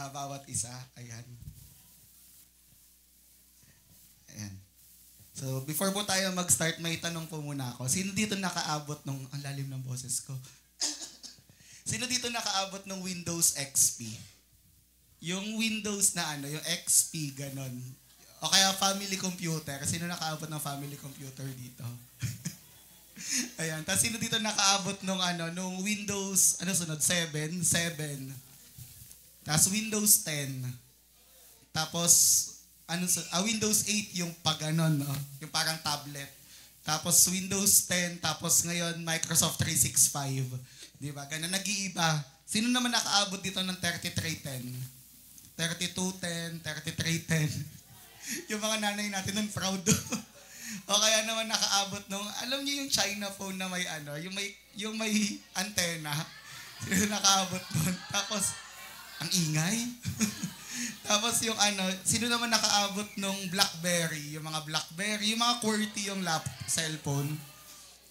sa bawat isa. Ayan. Ayan. So, before po tayo mag-start, may tanong po muna ako. Sino dito nakaabot nung, ang lalim ng boses ko. Sino dito nakaabot ng Windows XP? Yung Windows na ano, yung XP, ganon. O kaya family computer. Sino nakaabot ng family computer dito? Ayan. Tapos sino dito nakaabot nung ano, nung Windows, ano sunod? 7. Tapos Windows 10. Tapos, Windows 8 yung pag ganon, no? Yung parang tablet. Tapos Windows 10, tapos ngayon Microsoft 365. Di ba? Ganun nag-iiba. Sino naman nakaabot dito ng 3310? 3210, 3310. Yung mga nanay natin nun, proud. O kaya naman nakaabot nung, alam niyo yung China phone na may ano, yung may antena. Sino nakaabot nun? Tapos, ang ingay. Tapos yung ano, sino naman nakaabot nung BlackBerry, yung mga BlackBerry, yung mga QWERTY yung cellphone.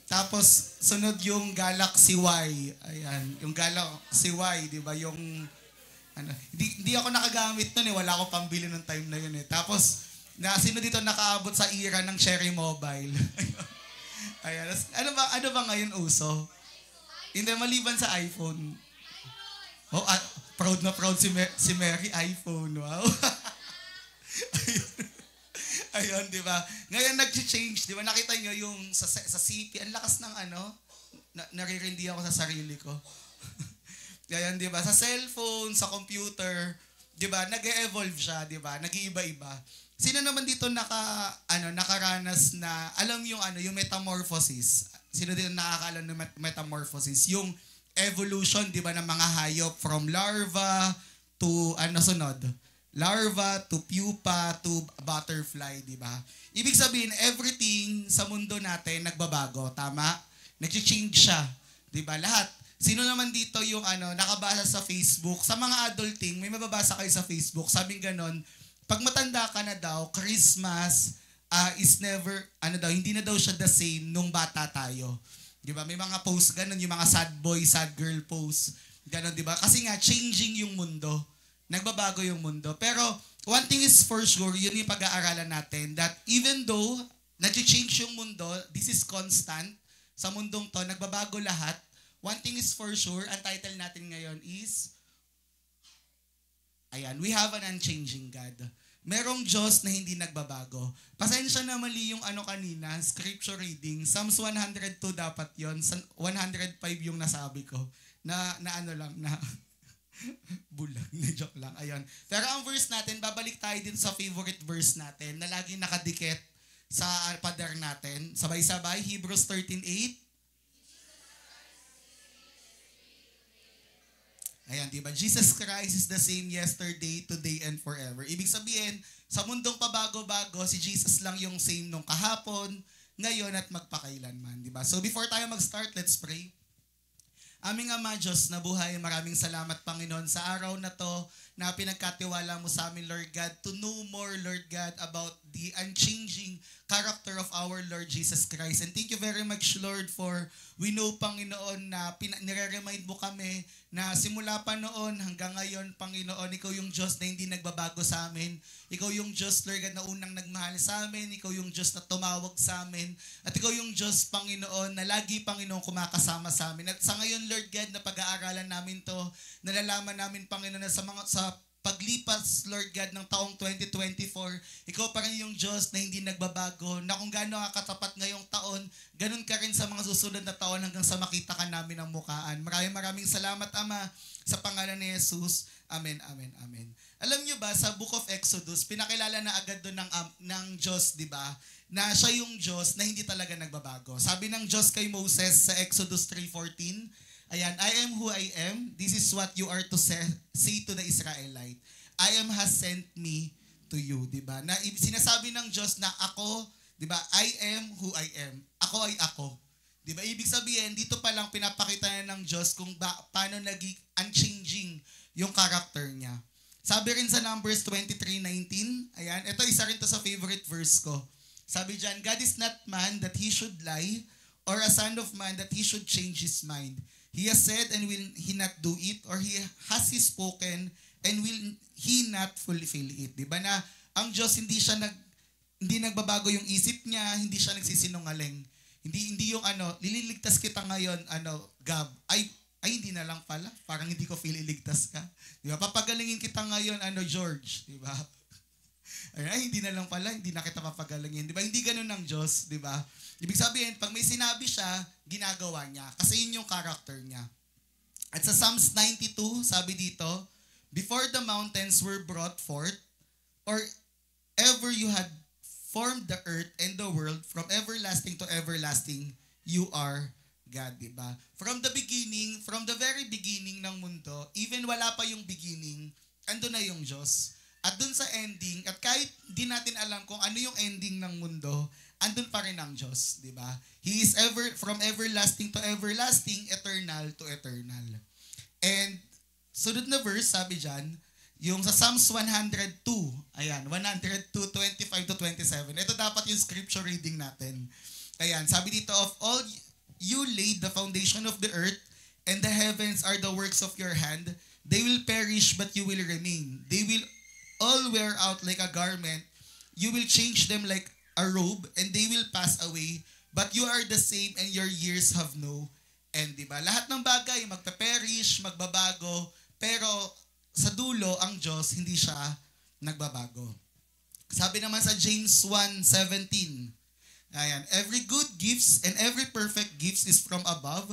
Tapos sunod yung Galaxy Y. Ayan, yung Galaxy Y, 'di ba? Yung ano, hindi ako nakagamit noon wala akong pambili nung time na yun Tapos sino dito nakaabot sa era ng Cherry Mobile? Ayan, ano ba ngayon uso? Hindi maliban sa iPhone. Oh, proud na proud si Mary, iPhone. Wow. Ayun, di ba? Ngayon nag-change, di ba? Nakita nyo yung sa CP, ang lakas ng ano, naririndi ako sa sarili ko. Ayun, di ba? Sa cellphone, sa computer, di ba? Nag-evolve siya, di ba? Nag-iiba-iba. Sino naman dito nakaranas na, alam yung ano, yung metamorphosis? Sino dito nakakaalam ng metamorphosis? Yung evolution, di ba, ng mga hayop from larva to, sunod? Larva to pupa to butterfly, di ba? Ibig sabihin, everything sa mundo natin nagbabago, tama? Nag-change siya, di ba? Lahat. Sino naman dito yung nakabasa sa Facebook? Sa mga adulting, may mababasa kayo sa Facebook, sabing ganon, pag matanda ka na daw, Christmas is never, hindi na daw siya the same nung bata tayo. Di ba? May mga posts ganun, yung mga sad boy, sad girl posts. Ganun, di ba? Kasi nga, changing yung mundo. Nagbabago yung mundo. Pero, one thing is for sure, yun yung pag-aaralan natin, that even though, nag-change yung mundo, this is constant, sa mundong to, nagbabago lahat. One thing is for sure, ang title natin ngayon is, we have an unchanging God. Merong Diyos na hindi nagbabago. Pasensya na mali yung kanina, scripture reading. Psalms 102 dapat yon, 105 yung nasabi ko. Na bulag, joke lang. Ayun. Pero ang verse natin, babalik tayo din sa favorite verse natin na laging nakadikit sa pader natin. Sabay-sabay, Hebrews 13:8. Ayan, di ba? Jesus Christ is the same yesterday, today, and forever. Ibig sabihin, sa mundong pabago-bago, si Jesus lang yung same nung kahapon, ngayon, at magpakailanman. Di ba? So before tayo mag-start, let's pray. Aming Ama Diyos na buhay, maraming salamat Panginoon sa araw na to na pinagkatiwala mo sa amin, Lord God, to know more, Lord God, about the unchanging character of our Lord Jesus Christ. And thank you very much, Lord, for we know, Panginoon, na nire-remind mo kami na simula pa noon hanggang ngayon, Panginoon, ikaw yung Diyos na hindi nagbabago sa amin. Ikaw yung Diyos, Lord God, na unang nagmahal sa amin. Ikaw yung Diyos na tumawag sa amin. At ikaw yung Diyos, Panginoon, na lagi, Panginoon, kumakasama sa amin. At sa ngayon, Lord God, na pag-aaralan namin to, nalalaman namin, Panginoon, na sa paglipas, Lord God, ng taong 2024, ikaw pa rin yung Diyos na hindi nagbabago, na kung gaano ka katapat ngayong taon, ganun ka rin sa mga susunod na taon hanggang sa makita ka namin ang mukhaan. Maraming salamat, Ama, sa pangalan ni Jesus. Amen, amen, amen. Alam nyo ba, sa Book of Exodus, pinakilala na agad doon ng Diyos, di ba, na siya yung Diyos na hindi talaga nagbabago. Sabi ng Diyos kay Moses sa Exodus 3:14, ayan, I am who I am. This is what you are to say to the Israelite. I am has sent me to you, di ba? Na sinasabi ng Diyos na ako, di ba? I am who I am. Ako ay ako. Di ba? Ibig sabihin, dito pa lang pinapakita na ng Diyos kung paano naging unchanging yung character niya. Sabi rin sa Numbers 23:19, ayan, ito isa rin to sa favorite verse ko. Sabi dyan, God is not man that he should lie, or a son of man that he should change his mind. He has said and will he not do it, or has he spoken and will He not fulfill it? Di ba na ang Diyos hindi nagbabago yung isip niya, hindi siya nagsisinungaling. Hindi yung lililigtas kita ngayon, Gab, ay hindi na lang pala, parang hindi ko feel iligtas ka. Di ba? Papagalingin kita ngayon, George, di ba? Ay, hindi na lang pala, hindi na kita papagalingin. Di ba? Hindi ganun ng Diyos, di ba? Ibig sabihin, pag may sinabi siya, ginagawa niya. Kasi yun yung character niya. At sa Psalms 92, sabi dito, before the mountains were brought forth, or ever you had formed the earth and the world, from everlasting to everlasting, you are God, diba? From the beginning, from the very beginning ng mundo, even wala pa yung beginning, ando na yung Diyos. At dun sa ending, at kahit di natin alam kung ano yung ending ng mundo, andun pa rin ang Diyos, diba? He is from everlasting to everlasting, eternal to eternal. And sunod na verse, sabi dyan, yung sa Psalms 102, ayan, 102, 25 to 27. Ito dapat yung scripture reading natin. Ayan, sabi dito, of all you laid the foundation of the earth, and the heavens are the works of your hand. They will perish, but you will remain. They will all wear out like a garment. You will change them like a robe, and they will pass away. But you are the same, and your years have no end. Diba? Lahat ng bagay, magpe-perish, magbabago, pero sa dulo, ang Diyos, hindi siya nagbabago. Sabi naman sa James 1:17, ayan, every good gifts and every perfect gifts is from above,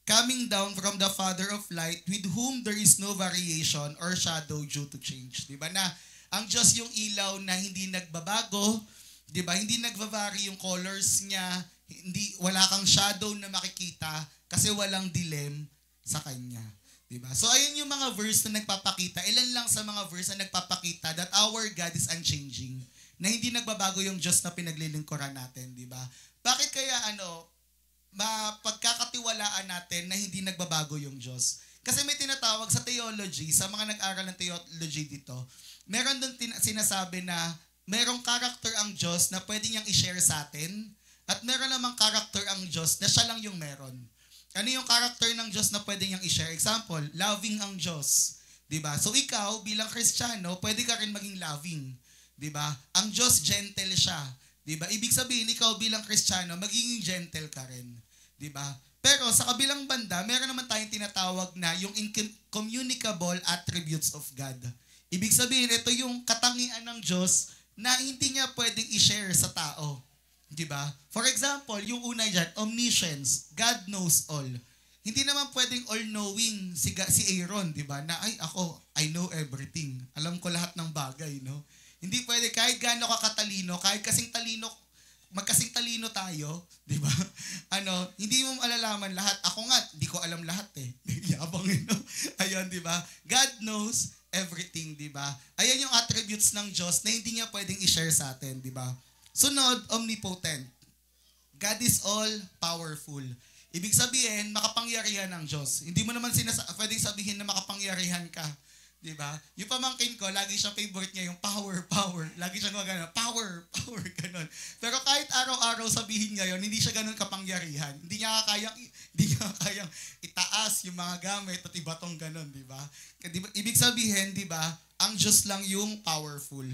coming down from the Father of light, with whom there is no variation or shadow due to change. Diba na, ang Diyos yung ilaw na hindi nagbabago, diba? Hindi nagvavary yung colors niya, wala kang shadow na makikita, kasi walang dilim sa Kanya. Diba? So, ayun yung mga verse na nagpapakita. Ilan lang sa mga verse na nagpapakita that our God is unchanging. Na hindi nagbabago yung Diyos na pinaglilingkuran natin. Diba? Bakit kaya mapagkakatiwalaan natin na hindi nagbabago yung Diyos? Kasi may tinatawag sa theology, sa mga nag-aral ng theology dito, meron doon sinasabi na merong character ang Diyos na pwede niyang i-share sa atin, at meron namang character ang Diyos na siya lang yung meron. Ano yung character ng Diyos na pwede niyang i-share? Example, loving ang Diyos. Diba? So ikaw, bilang Kristiyano, pwede ka rin maging loving. Diba? Ang Diyos, gentle siya. Diba? Ibig sabihin, ikaw bilang Kristiyano, magiging gentle ka rin. Diba? Pero sa kabilang banda, meron naman tayong tinatawag na yung incommunicable attributes of God. Ibig sabihin, ito yung katangian ng Diyos na hindi niya pwedeng i-share sa tao. Diba? For example, yung una dyan, omniscience, God knows all. Hindi naman pwedeng all-knowing si Aaron, diba? Na, I know everything. Alam ko lahat ng bagay, no? Hindi pwede, kahit gaano ka katalino, kahit magkasing talino tayo, diba? Hindi mo malalaman lahat. Ako nga, di ko alam lahat eh. Yabang, no? Ayun, diba? God knows everything, diba? Ayan yung attributes ng Diyos na hindi niya pwedeng i-share sa atin, diba? Sunod, omnipotent. God is all powerful. Ibig sabihin, makapangyarihan ng Diyos. Hindi mo naman pwedeng sabihin na makapangyarihan ka. Diba? Yung pamangkin ko, lagi siya favorite niya yung power. Lagi siya gano'n, power, gano'n. Pero kahit araw-araw sabihin ngayon, hindi siya gano'n kapangyarihan. Hindi niya kayang itaas yung mga gamit at ibatong gano'n, diba? Ibig sabihin, diba, ang Diyos lang yung powerful.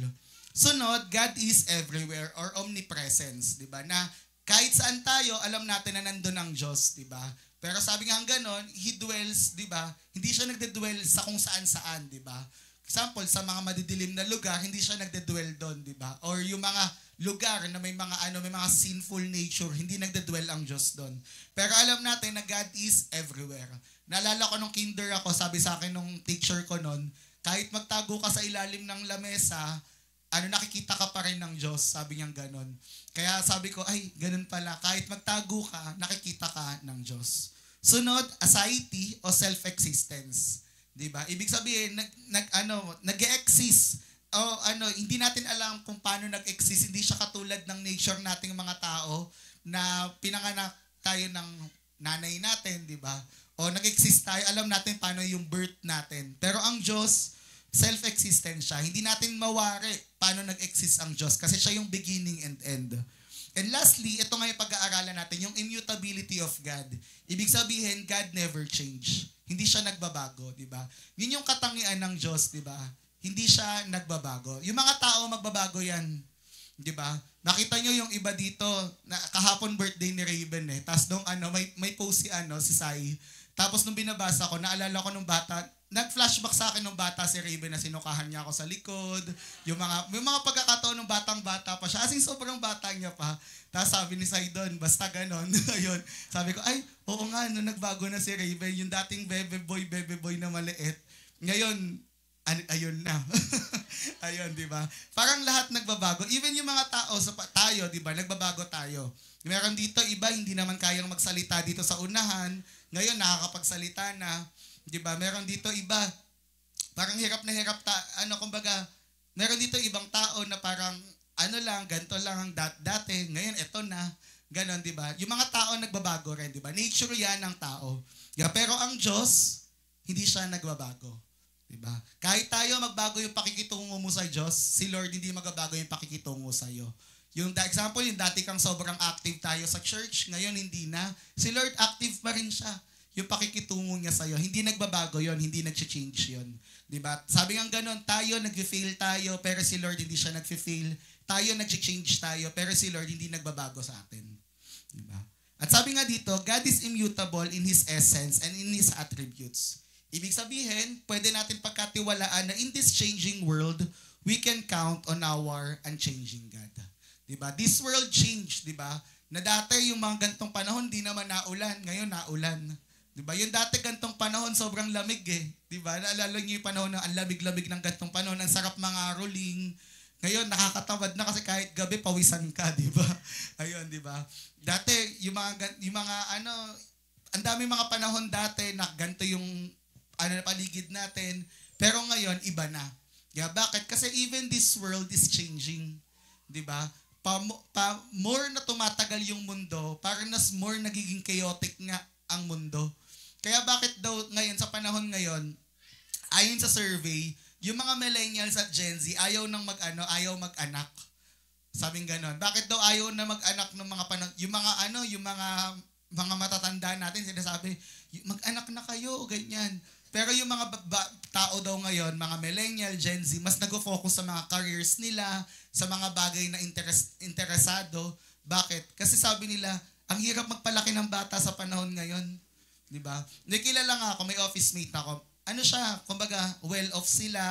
Sunod, God is everywhere or omnipresence, 'di ba? Na kahit saan tayo, alam natin na nandoon ang Diyos, 'di ba? Pero sabi nga gano'n, He dwells, 'di ba? Hindi siya nagde-dwell sa kung saan-saan, 'di ba? Example, sa mga madidilim na lugar, hindi siya nagde-dwell doon, 'di ba? Or yung mga lugar na may mga sinful nature, hindi nagde-dwell ang Diyos doon. Pero alam natin na God is everywhere. Naalala ko nung kinder ako, sabi sa akin nung teacher ko noon, kahit magtago ka sa ilalim ng lamesa, nakikita ka pa rin ng Diyos, sabi niya gano'n. Kaya sabi ko, ganun pala, kahit magtago ka, nakikita ka ng Diyos. Sunod, aseity o self-existence. Diba? Ibig sabihin, nag-exist. Hindi natin alam kung paano nag-exist. Hindi siya katulad ng nature nating mga tao na pinanganak tayo ng nanay natin, diba? O nag-exist tayo, alam natin paano yung birth natin. Pero ang Diyos, self-existent siya. Hindi natin mawari paano nag-exist ang Diyos kasi siya yung beginning and end. And lastly, ito nga yung pag-aaralan natin, yung immutability of God. Ibig sabihin, God never change. Hindi siya nagbabago, di ba? Yun yung katangian ng Diyos, di ba? Hindi siya nagbabago. Yung mga tao, magbabago yan. Di ba? Nakita nyo yung iba dito, na kahapon birthday ni Raven eh. Tapos nung may post si Sai. Tapos nung binabasa ko, naalala ko nung bata, nag-flashback sa akin nung bata si Raven na sinukahan niya ako sa likod. Yung mga pagkakataon ng batang-bata pa siya. Asing sobrang bata niya pa. Tapos sabi ni Sai doon, basta ganon. Ayun. Sabi ko, ay, oo nga, no, nagbago na si Raven. Yung dating bebe boy na maliit. Ngayon, ayun na. Ayun, di ba? Parang lahat nagbabago. Even yung mga tao, tayo, di ba? Nagbabago tayo. Meron dito, iba, hindi naman kayang magsalita dito sa unahan. Ngayon, nakakapagsalita na. Di ba? Meron dito iba, parang hirap na hirap, kumbaga, meron dito ibang tao na parang, ganito lang ang dati. Ngayon, eto na. Ganon, di ba? Yung mga tao nagbabago rin, di ba? Nature yan ng tao. Yeah, pero ang Diyos, hindi siya nagbabago. Diba? Kahit tayo magbago yung pakikitungo mo sa Diyos, si Lord hindi magbabago yung pakikitungo sa iyo. Yung example, yung dati kang sobrang active tayo sa church, ngayon hindi na. Si Lord active pa rin siya. Yung pakikitungo niya sa iyo, hindi nagbabago yon, hindi nag-change yon. Diba? Sabi nga ganun, tayo nag-fail tayo, pero si Lord hindi siya nag-fail. Tayo nag-change tayo, pero si Lord hindi nagbabago sa atin. Diba? At sabi nga dito, God is immutable in His essence and in His attributes. Ibig sabihin, pwede natin pagkatiwalaan na in this changing world, we can count on our unchanging God. Diba? This world changed, diba? Na dati yung mga gantong panahon, di naman naulan. Ngayon, naulan. Diba? Yung dati gantong panahon, sobrang lamig eh. Diba? Naalala niyo yung panahon na ang lamig-lamig ng gantong panahon, ang sarap mga rolling. Ngayon, nakakatawad na kasi kahit gabi, pawisan ka, diba? Ayun, diba? Dati, yung mga ang dami mga panahon dati na ganito yung paligid natin. Pero ngayon, iba na. Yeah, bakit? Kasi even this world is changing. Diba? More na tumatagal yung mundo, parang more nagiging chaotic nga ang mundo. Kaya bakit daw ngayon, sa panahon ngayon, ayon sa survey, yung mga millennials at Gen Z, ayaw mag-anak. Sabing ganon. Bakit daw ayaw na mag-anak ng mga panahon? Yung mga matatanda natin, sinasabi, mag-anak na kayo, ganyan. Pero yung mga tao daw ngayon, mga millennial, Gen Z, mas nag-focus sa mga careers nila, sa mga bagay na interesado. Bakit? Kasi sabi nila, ang hirap magpalaki ng bata sa panahon ngayon. Diba? Nakilala nga ako, may office mate ako. Kumbaga, well-off sila.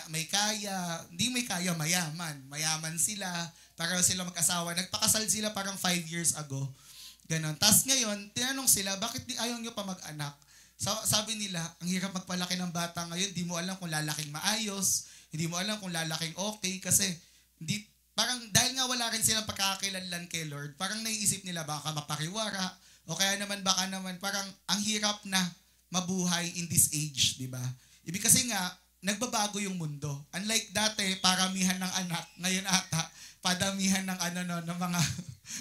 May kaya. Hindi may kaya, mayaman. Mayaman sila. Para sila mag-asawa. Nagpakasal sila parang 5 years ago. Ganon. Tapos ngayon, tinanong sila, bakit ayaw nyo pa mag-anak? Sabi nila, ang hirap magpalaki ng bata ngayon, di mo alam kung lalaking maayos, hindi mo alam kung lalaking okay, kasi parang dahil nga wala rin silang pagkakakilanlan kay Lord, parang naiisip nila baka mapariwara, o kaya naman parang ang hirap na mabuhay in this age, di ba? Ibig kasi nga, nagbabago yung mundo. Unlike dati, paramihan ng anak, ngayon ata, padamihan ng ng mga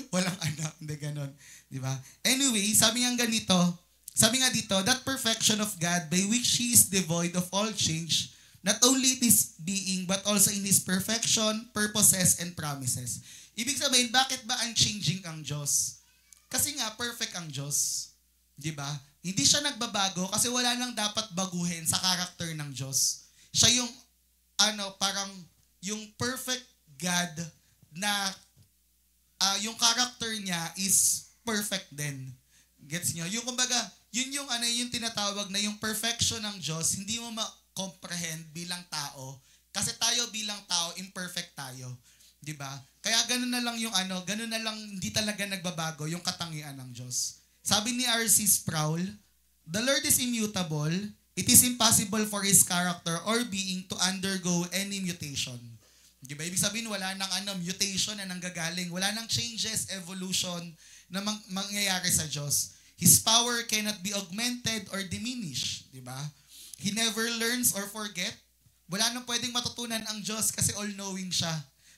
walang anak, hindi ganon. Di ba? Anyway, sabi nga dito, that perfection of God by which He is devoid of all change, not only this being, but also in His perfection, purposes, and promises. Ibig sabihin, bakit ba unchanging ang Diyos? Kasi nga, perfect ang Diyos. Di ba? Hindi siya nagbabago kasi wala nang dapat baguhin sa character ng Diyos. Siya yung, parang, yung perfect God na, yung character niya is perfect din. Gets nyo? Yung kumbaga, yun yung tinatawag na yung perfection ng Diyos, hindi mo ma-comprehend bilang tao. Kasi tayo bilang tao, imperfect tayo. 'Di ba? Kaya ganun na lang hindi talaga nagbabago yung katangian ng Diyos. Sabi ni R.C. Sproul, the Lord is immutable. It is impossible for His character or being to undergo any mutation. 'Di ba? Ibig sabihin, wala nang mutation na nanggagaling. Wala nang changes, evolution na mangyayari sa Diyos. His power cannot be augmented or diminished, di ba? He never learns or forget. Wala nang pwedeng matutunan ang Diyos kasi all-knowing siya,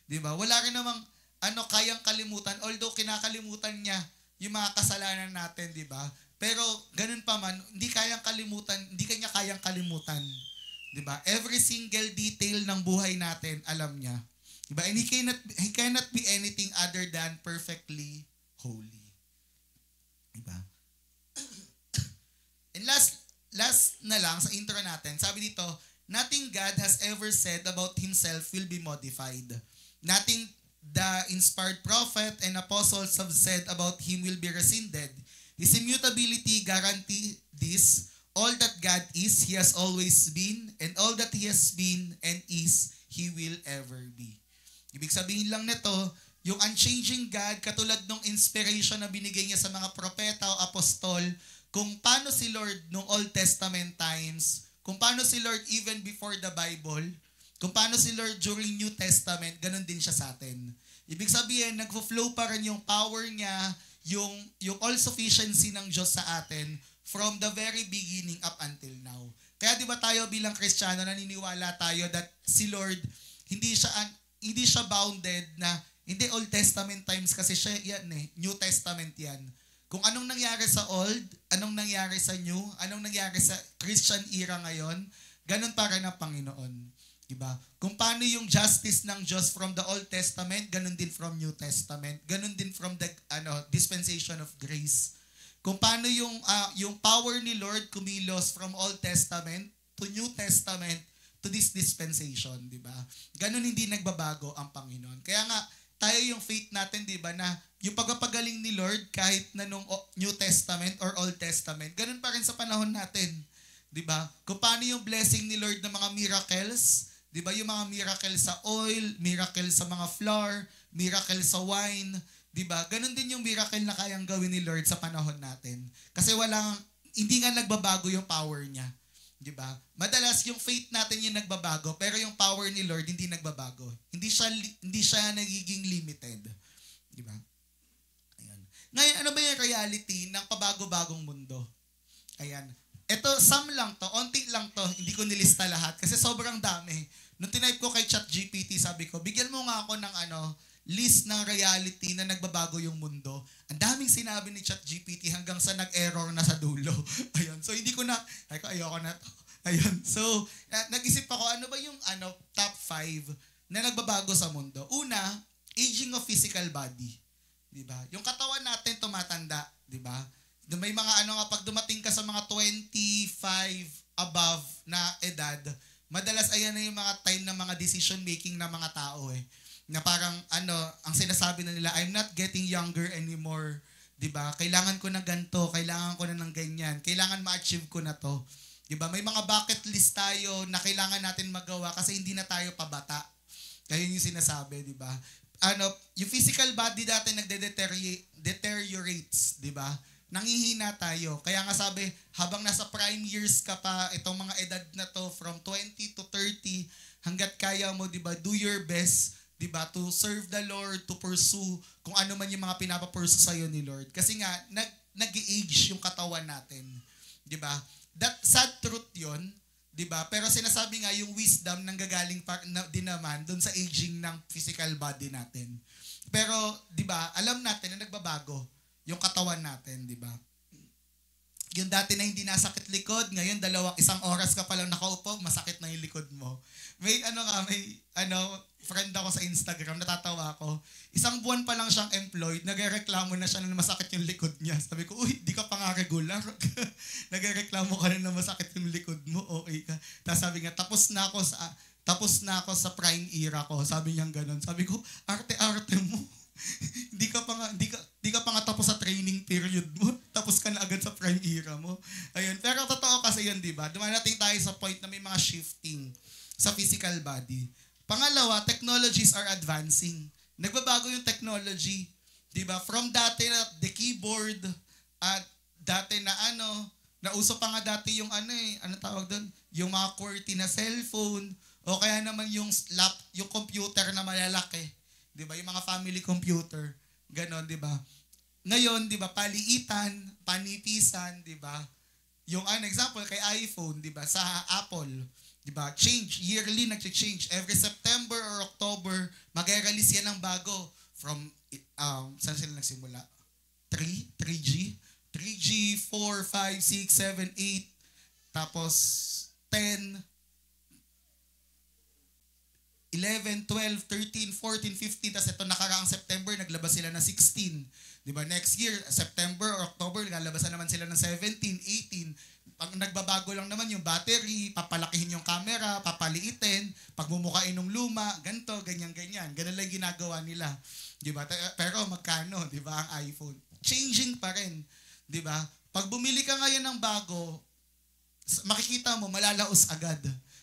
di ba? Wala rin namang kayang kalimutan, although kinakalimutan niya yung mga kasalanan natin, di ba? Pero ganun pa man, hindi kanya kayang kalimutan, di ba? Every single detail ng buhay natin, alam niya. Diba? And he cannot be anything other than perfectly holy. Diba? And last na lang sa intro natin, sabi dito, nothing God has ever said about Himself will be modified. Nothing the inspired prophet and apostles have said about Him will be rescinded. His immutability guarantee this. All that God is, He has always been, and all that He has been and is, He will ever be. Ibig sabihin lang nito, yung unchanging God, katulad ng inspiration na binigay niya sa mga propeta o apostol, kung paano si Lord nung Old Testament times, kung paano si Lord even before the Bible, kung paano si Lord during New Testament, ganun din siya sa atin. Ibig sabihin, nagfo-flow pa rin yung power niya, yung all-sufficiency ng Diyos sa atin from the very beginning up until now. Kaya di ba tayo bilang Kristiyano, naniniwala tayo that si Lord, hindi siya bounded na, hindi Old Testament times kasi siya yan New Testament yan. Kung anong nangyari sa Old, anong nangyari sa New, anong nangyari sa Christian era ngayon, ganun pa rin ang Panginoon. Diba? Kung paano yung justice ng Diyos from the Old Testament, ganun din from New Testament. Ganun din from the dispensation of grace. Kung paano yung power ni Lord kumilos from Old Testament to New Testament to this dispensation. Diba? Ganun hindi nagbabago ang Panginoon. Kaya nga, tayo yung faith natin, di ba, na yung pagpapagaling ni Lord kahit na nung New Testament or Old Testament, ganun pa rin sa panahon natin. Di ba? Kung paano yung blessing ni Lord ng mga miracles, di ba, yung mga miracle sa oil, miracle sa mga flour, miracle sa wine, di ba? Ganun din yung miracle na kayang gawin ni Lord sa panahon natin. Kasi hindi nga nagbabago yung power niya. Di ba? Madalas yung faith natin yung nagbabago, pero yung power ni Lord hindi nagbabago. Hindi siya nagiging limited. Di ba? Ayan. Ngayon, ano ba yung reality ng pabago-bagong mundo? Ayan. Ito, some lang to, onti lang to, hindi ko nilista lahat kasi sobrang dami. Nung tinype ko kay ChatGPT, sabi ko, bigyan mo nga ako ng list ng reality na nagbabago yung mundo. Ang daming sinabi ni ChatGPT hanggang sa nag-error na sa dulo. Ayun. So, ayoko na to. Ayun. So, nag-isip ako, ano ba yung top 5 na nagbabago sa mundo? Una, aging of physical body. Diba? Yung katawan natin tumatanda. Diba? May mga kapag dumating ka sa mga 25 above na edad, madalas ayan na yung mga time ng mga decision making ng mga tao na parang ang sinasabi na nila, I'm not getting younger anymore. 'Di ba? Kailangan ko na ganito, kailangan ko na ng ganyan, kailangan ma-achieve ko na 'to. 'Di ba? May mga bucket list tayo na kailangan natin magawa kasi hindi na tayo pabata. Kaya yung sinasabi, 'di ba? Yung physical body dati deteriorates, 'di ba? Nangihina tayo. Kaya nga sabi, habang nasa prime years ka pa, itong mga edad na to from 20 to 30, hanggat kaya mo, 'di ba? Do your best, diba, to serve the Lord, to pursue kung ano man yung mga pinapapursu sa'yo ni Lord. Kasi nga, nag-age yung katawan natin. Diba? That sad truth yon, diba? Pero sinasabi nga yung wisdom nanggagaling din naman doon sa aging ng physical body natin. Pero, diba, alam natin na nagbabago yung katawan natin, diba? Yung dati na hindi nasakit likod, ngayon isang oras ka palang nakaupo, masakit na yung likod mo. May friend ako sa Instagram, natatawa ako. Isang buwan pa lang siyang employed, nagrereklamo na siya na masakit yung likod niya. Sabi ko, uy, di ka pa nga regular. Nagrereklamo ka na masakit yung likod mo, okay ka. Tapos sabi nga, tapos na ako sa prime era ko. Sabi niya gano'n. Sabi ko, arte-arte mo. Hindi ka pa nga tapos sa training period mo. Tapos ka na agad sa prime era mo. Ayun. Pero totoo kasi yun, di ba? Dumarating tayo sa point na may mga shifting sa physical body. Pangalawa, technologies are advancing. Nagbabago yung technology. Di ba? From dati na the keyboard, at dati na nauso pa nga dati yung tawag doon? Yung mga QWERTY na cellphone, o kaya naman yung computer na malalaki. Di ba? Yung mga family computer. Ganon, di ba? Ngayon, di ba, paliitan, panipisan, di ba? Yung example kay iPhone, di ba, sa Apple, di ba? Yearly nagche-change. Every September or October, mag-release yan ng bago from saan sila nagsimula? 3G, 4, 5, 6, 7, 8, tapos 10, 11, 12, 13, 14, 15, tapos ito nakaraang September, naglabas sila ng 16. Diba? Next year, September or October, lalabas na naman sila ng 17, 18. Pag nagbabago lang naman yung battery, papalakihin yung camera, papaliitin, pagmumukain ng luma, ganito, ganyan. Ganun lang ginagawa nila. Diba? Pero magkano, diba, ang iPhone? Changing pa rin. Diba? Pag bumili ka ngayon ng bago, makikita mo, malalaos agad.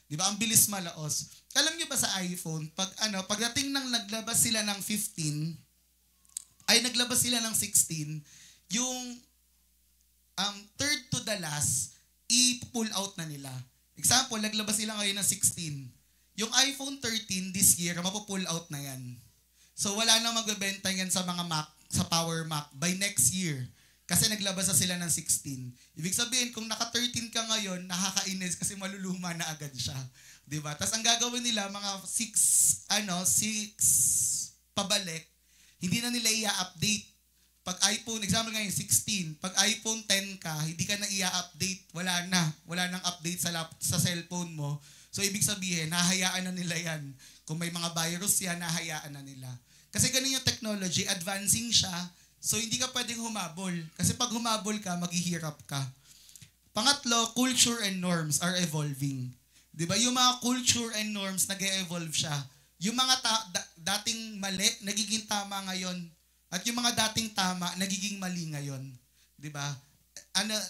Diba? Ang bilis malaos. Alam niyo ba sa iPhone, pagdating ng naglabas sila ng 15, ay naglabas sila ng 16, yung third to the last, i-pull out na nila. Example, naglabas sila ngayon ng 16. Yung iPhone 13 this year, mapupull out na yan. So wala na magbebenta yan sa mga Mac, sa Power Mac by next year. Kasi naglabas na sila ng 16. Ibig sabihin, kung naka-13 ka ngayon, nakakainis kasi maluluma na agad siya. Diba? Tapos ang gagawin nila, mga 6 pabalik, hindi na nila i-update. Pag iPhone, example ngayon, 16. Pag iPhone 10 ka, hindi ka na i-update. Wala na. Wala nang update sa cellphone mo. So, ibig sabihin, nahayaan na nila yan. Kung may mga virus yan, nahayaan na nila. Kasi ganun yung technology, advancing siya. So, hindi ka pwedeng humabol. Kasi pag humabol ka, maghihirap ka. Pangatlo, culture and norms are evolving. Diba? Yung mga culture and norms, nag-evolve siya. Yung mga dating mali, nagiging tama ngayon. At yung mga dating tama, nagiging mali ngayon. Diba?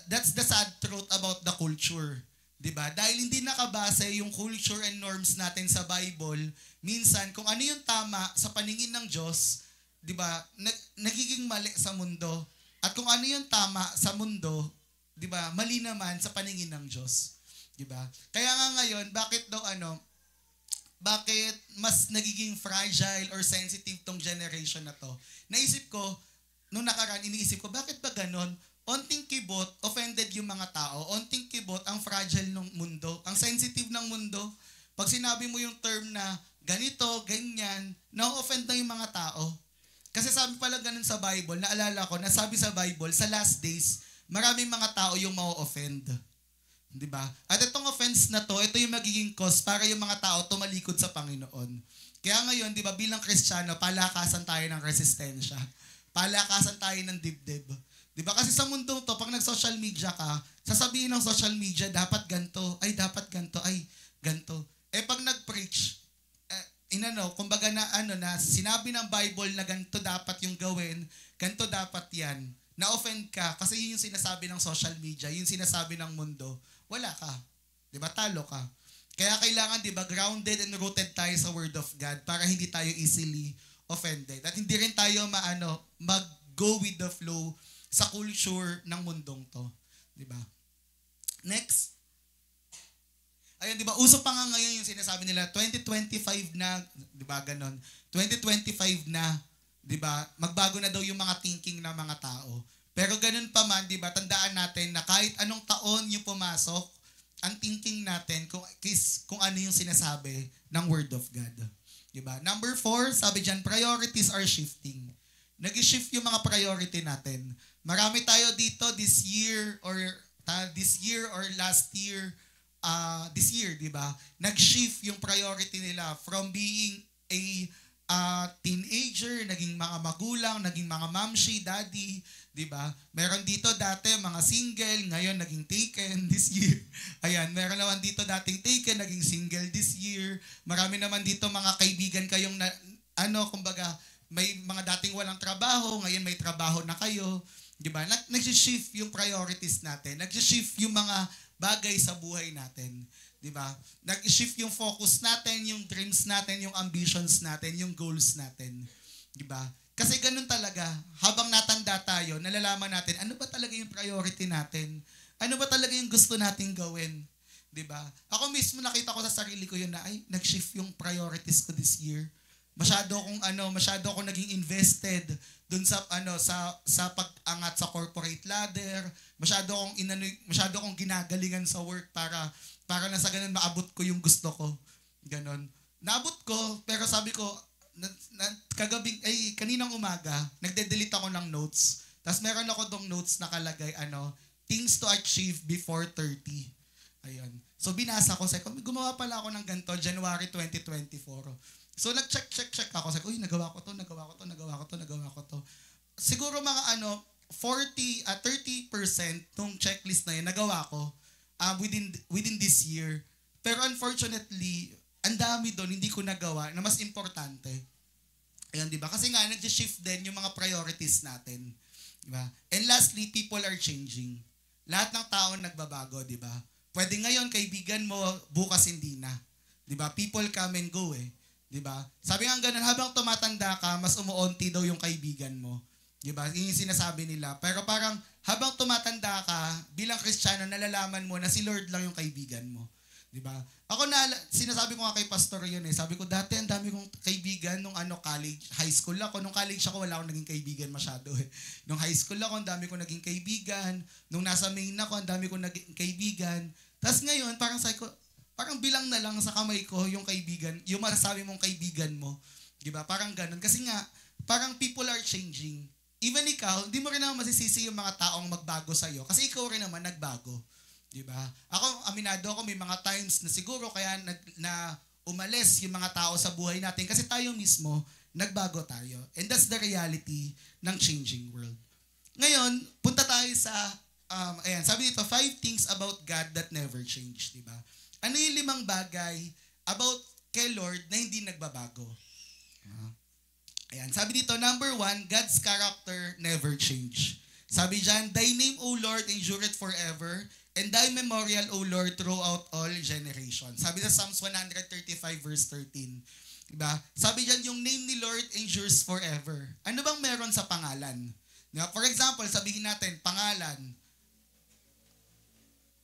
That's the sad truth about the culture. Diba? Dahil hindi nakabase yung culture and norms natin sa Bible, minsan, kung ano yung tama sa paningin ng Diyos, diba, nagiging mali sa mundo. At kung ano yung tama sa mundo, diba, mali naman sa paningin ng Diyos. Diba? Kaya nga ngayon, bakit mas nagiging fragile or sensitive tong generation na to? Naisip ko, nung nakaraan, iniisip ko, bakit ba ganon? Onting kibot, offended yung mga tao. Onting kibot, ang fragile ng mundo. Ang sensitive ng mundo. Pag sinabi mo yung term na ganito, ganyan, na-offend na yung mga tao. Kasi sabi pala ganun sa Bible, naalala ko, nasabi sa Bible, sa last days, maraming mga tao yung ma-offend. Diba? At itong offense na to, ito yung magiging cause para yung mga tao tumalikod sa Panginoon. Kaya ngayon, diba, bilang Kristiyano, palakasan tayo ng resistensya. Palakasan tayo ng dibdib. Diba? Kasi sa mundong to, pag nag-social media ka, sasabihin ng social media, dapat ganto, ay dapat ganto, ay ganto. Eh pag nag-preach, kumbaga na sinabi ng Bible na ganto dapat yung gawin, ganto dapat yan. Na-offend ka kasi yun yung sinasabi ng social media, yun sinasabi ng mundo. Wala ka. 'Di ba? Talo ka. Kaya kailangan, 'di ba, grounded and rooted tayo sa Word of God para hindi tayo easily offended. At hindi rin tayo mag-go with the flow sa culture ng mundong 'to, 'di ba? Next. Ayun, 'di ba? Uso pa nga ngayon yung sinasabi nila 2025 na, 'di ba? Ganon. 2025 na, 'di ba? Magbago na daw yung mga thinking ng mga tao. Pero ganun pa man, 'di ba? Tandaan natin na kahit anong taon yung pumasok, ang thinking natin kung ano yung sinasabi ng Word of God. 'Di ba? Number 4, sabi diyan, priorities are shifting. Nag-shift yung mga priority natin. Marami tayo dito this year or last year, this year, 'di ba? Nag-shift yung priority nila from being a teenager, naging mga magulang, naging mga mamshi, daddy, 'di ba? Meron dito dati mga single, ngayon naging taken this year. Ayan, meron naman dito dating taken, naging single this year. Marami naman dito mga kaibigan kayong kumbaga, may mga dating walang trabaho, ngayon may trabaho na kayo, 'di ba? Nag-shift yung priorities natin. Nag-shift yung mga bagay sa buhay natin. 'Di ba? Nag-shift yung focus natin, yung dreams natin, yung ambitions natin, yung goals natin. 'Di ba? Kasi ganun talaga, habang natanda tayo, nalalaman natin, ano ba talaga yung priority natin? Ano ba talaga yung gusto nating gawin? 'Di ba? Ako mismo nakita ko sa sarili ko yun na, nag-shift yung priorities ko this year. Masyado akong naging invested dun sa pag-angat sa corporate ladder. Masyado akong ginagalingan sa work para na sa ganun maabot ko yung gusto ko. Ganon. Naabot ko, pero sabi ko, kaninang umaga, nagde-delete ako ng notes. Tapos meron ako dong notes nakalagay, things to achieve before 30. Ayun. So binasa ko, sabi ko, gumawa pala ako ng ganito, January 2024. So nag-check ako, sabi ko, uy, nagawa ko to. Siguro mga 30% nung checklist na yun, nagawa ko within this year. Pero unfortunately, ang dami doon, hindi ko nagawa na mas importante. Ayan, di ba? Kasi nga, nag-shift din yung mga priorities natin. Di ba? And lastly, people are changing. Lahat ng tao nagbabago, di ba? Pwede ngayon, kaibigan mo, bukas hindi na. Di ba? People come and go eh. Di ba? Sabi nga ganun, habang tumatanda ka, mas umuunti daw yung kaibigan mo. Di ba? Yun yung sinasabi nila. Pero parang, habang tumatanda ka, bilang Kristiyano, nalalaman mo na si Lord lang yung kaibigan mo. Di ba? Ako sinasabi ko nga kay pastor yun eh. Sabi ko, dati ang dami kong kaibigan nung college, high school ako. Nung college ako, wala akong naging kaibigan masyado eh. Nung high school ako, ang dami kong naging kaibigan. Nung nasa main ako, ang dami kong naging kaibigan. Tapos ngayon, parang sabi ko, parang bilang na lang sa kamay ko yung kaibigan, yung masasabi mong kaibigan mo. Di ba? Parang ganun. Kasi nga, parang people are changing. Even ikaw, hindi mo rin naman masisisi yung mga taong magbago sa'yo. Kasi ikaw rin naman nagbago. Diba? Ako, aminado ako, may mga times na siguro kaya na umalis yung mga tao sa buhay natin kasi tayo mismo, nagbago tayo. And that's the reality ng changing world. Ngayon, punta tayo sa, ayan, sabi dito, 5 things about God that never change. Diba? Ano yung 5 bagay about kay Lord na hindi nagbabago? Ayan, sabi dito, number 1, God's character never change. Sabi dyan, Thy name, O Lord, endureth forever, and Thy memorial, O Lord, throughout all generations. Sabi sa Psalms 135 verse 13. Diba? Sabi dyan, yung name ni Lord endures forever. Ano bang meron sa pangalan? Diba? For example, sabihin natin, pangalan.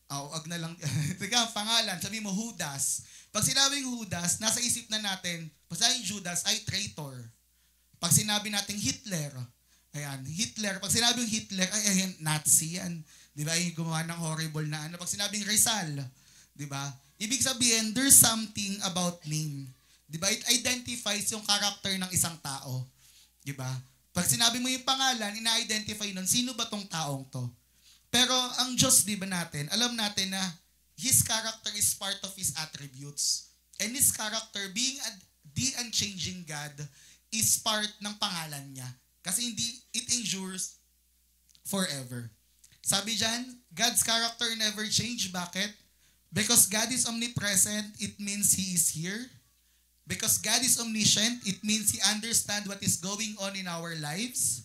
Wag na lang. Teka, pangalan. Sabi mo, Judas. Pag sinabing Judas, nasa isip na natin, pag sinabing Judas ay traitor. Pag sinabi natin Hitler, ayan, Hitler. Pag sinabing Hitler, ay ayan, Nazi yan. Di ba? Yung gumawa ng horrible na ano. Pag sinabing Rizal, di ba? Ibig sabihin, there's something about name. Di ba? It identifies yung character ng isang tao. Di ba? Pag sinabi mo yung pangalan, ina-identify nun, sino ba tong taong to? Pero ang Diyos, di ba natin, alam natin na His character is part of His attributes. And His character, being the unchanging God, is part ng pangalan niya. Kasi it endures forever. Sabi dyan, God's character never change. Bakit? Because God is omnipresent, it means He is here. Because God is omniscient, it means He understands what is going on in our lives.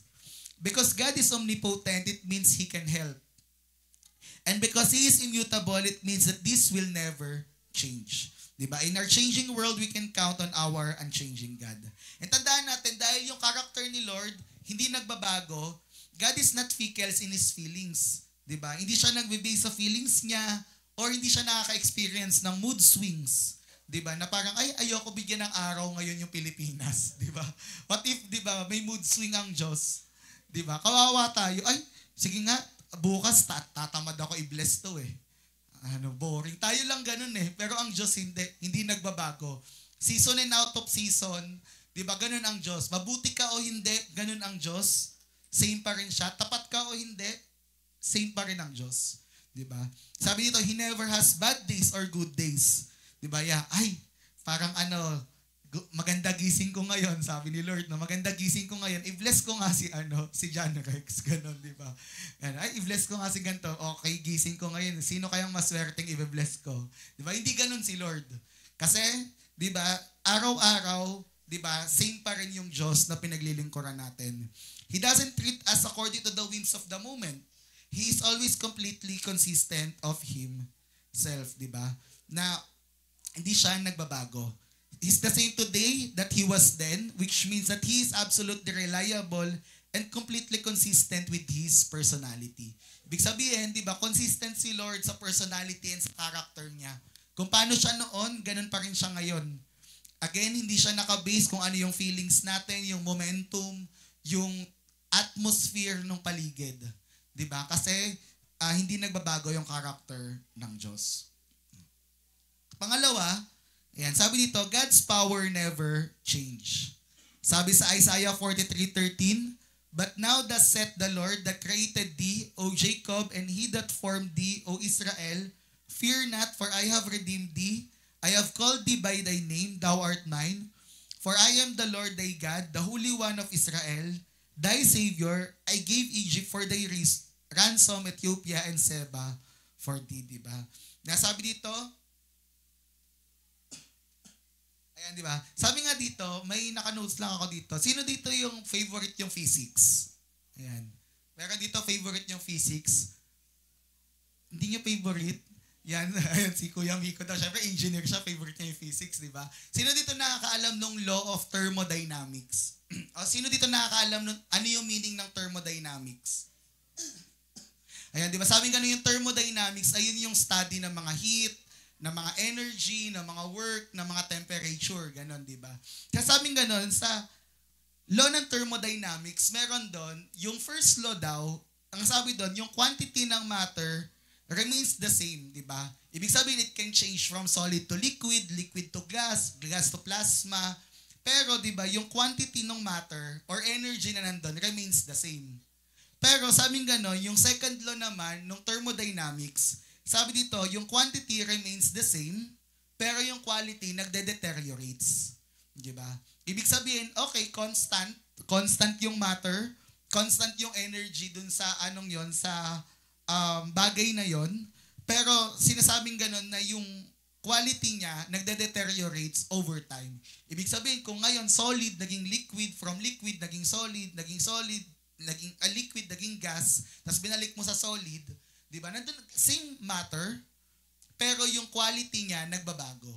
Because God is omnipotent, it means He can help. And because He is immutable, it means that this will never change. Diba? In our changing world, we can count on our unchanging God. And tandaan natin, dahil yung character ni Lord, hindi nagbabago, God is not fickle in His feelings. Diba? Hindi siya nagbe-base sa feelings niya or hindi siya nakaka-experience ng mood swings. Diba? Na parang, ayoko bigyan ng araw ngayon yung Pilipinas. Diba? What if, diba, may mood swing ang Diyos? Diba? Kawawa tayo. Ay, sige nga, bukas tatamad ako i-bless to eh. Boring. Tayo lang ganun eh. Pero ang Diyos hindi nagbabago. Season and out of season, di ba, ganun ang Diyos. Mabuti ka o hindi, ganun ang Diyos. Same pa rin siya. Tapat ka o hindi, same pa rin ang Diyos. Di ba? Sabi dito, He never has bad days or good days. Di ba? Yeah. Ay, parang maganda gising ko ngayon, sabi ni Lord, maganda gising ko ngayon, i-bless ko nga si John Rex, gano'n, di ba? Ay, i-bless ko nga si ganito, okay, gising ko ngayon, sino kayang maswerteng i-bless ko? Di ba? Hindi gano'n si Lord. Kasi, di ba, araw-araw, di ba, same pa rin yung Diyos na pinaglilingkuran natin. He doesn't treat us according to the whims of the moment. He is always completely consistent of Himself, di ba? Na, hindi siya nagbabago. He's the same today that He was then, which means that He is absolutely reliable and completely consistent with His personality. Ibig sabihin, di ba, consistent si Lord sa personality and sa character niya. Kung paano siya noon, ganun pa rin siya ngayon. Again, hindi siya nakabase kung ano yung feelings natin, yung momentum, yung atmosphere ng paligid. Di ba? Kasi hindi nagbabago yung character ng Diyos. Pangalawa, ayan, sabi dito, God's power never change. Sabi sa Isaiah 43:13, But now thus saith the Lord that created thee, O Jacob, and He that formed thee, O Israel, Fear not, for I have redeemed thee. I have called thee by thy name, thou art mine. For I am the Lord thy God, the Holy One of Israel, thy Savior. I gave Egypt for thy ransom, Ethiopia and Seba for thee, di ba? Nasabi dito, ayan, di ba? Sabi nga dito, may naka-notes lang ako dito. Sino dito yung favorite yung physics? Ayan. Meron dito favorite yung physics. Hindi niyo favorite? Yan, ayan, si Kuya Miko daw. Siyempre, engineer siya, favorite niya yung physics, di ba? Sino dito nakakaalam ng law of thermodynamics? O sino dito nakakaalam ng ano yung meaning ng thermodynamics? Ayan, di ba? Sabi nga yung thermodynamics, ayun yung study ng mga heat, ng mga energy, ng mga work, ng mga temperature, ganon, di ba? Kaya sabi nga ganon, sa law ng thermodynamics, meron doon, yung first law daw, ang sabi doon, yung quantity ng matter remains the same, di ba? Ibig sabihin, it can change from solid to liquid, liquid to gas, gas to plasma. Pero, di ba, yung quantity ng matter or energy na nandun remains the same. Pero, sabi gano'n, yung second law naman, ng thermodynamics, sabi dito, yung quantity remains the same, pero yung quality nagde-deteriorates. Di ba? Ibig sabihin, okay, constant yung matter, constant yung energy dun sa anong yon sa bagay na yon, pero sinasabing ganun na yung quality niya nagde-deteriorates over time. Ibig sabihin, kung ngayon solid, naging liquid, from liquid, naging solid, naging liquid, naging gas, tapos binalik mo sa solid, di ba? Nandun, same matter, pero yung quality niya nagbabago.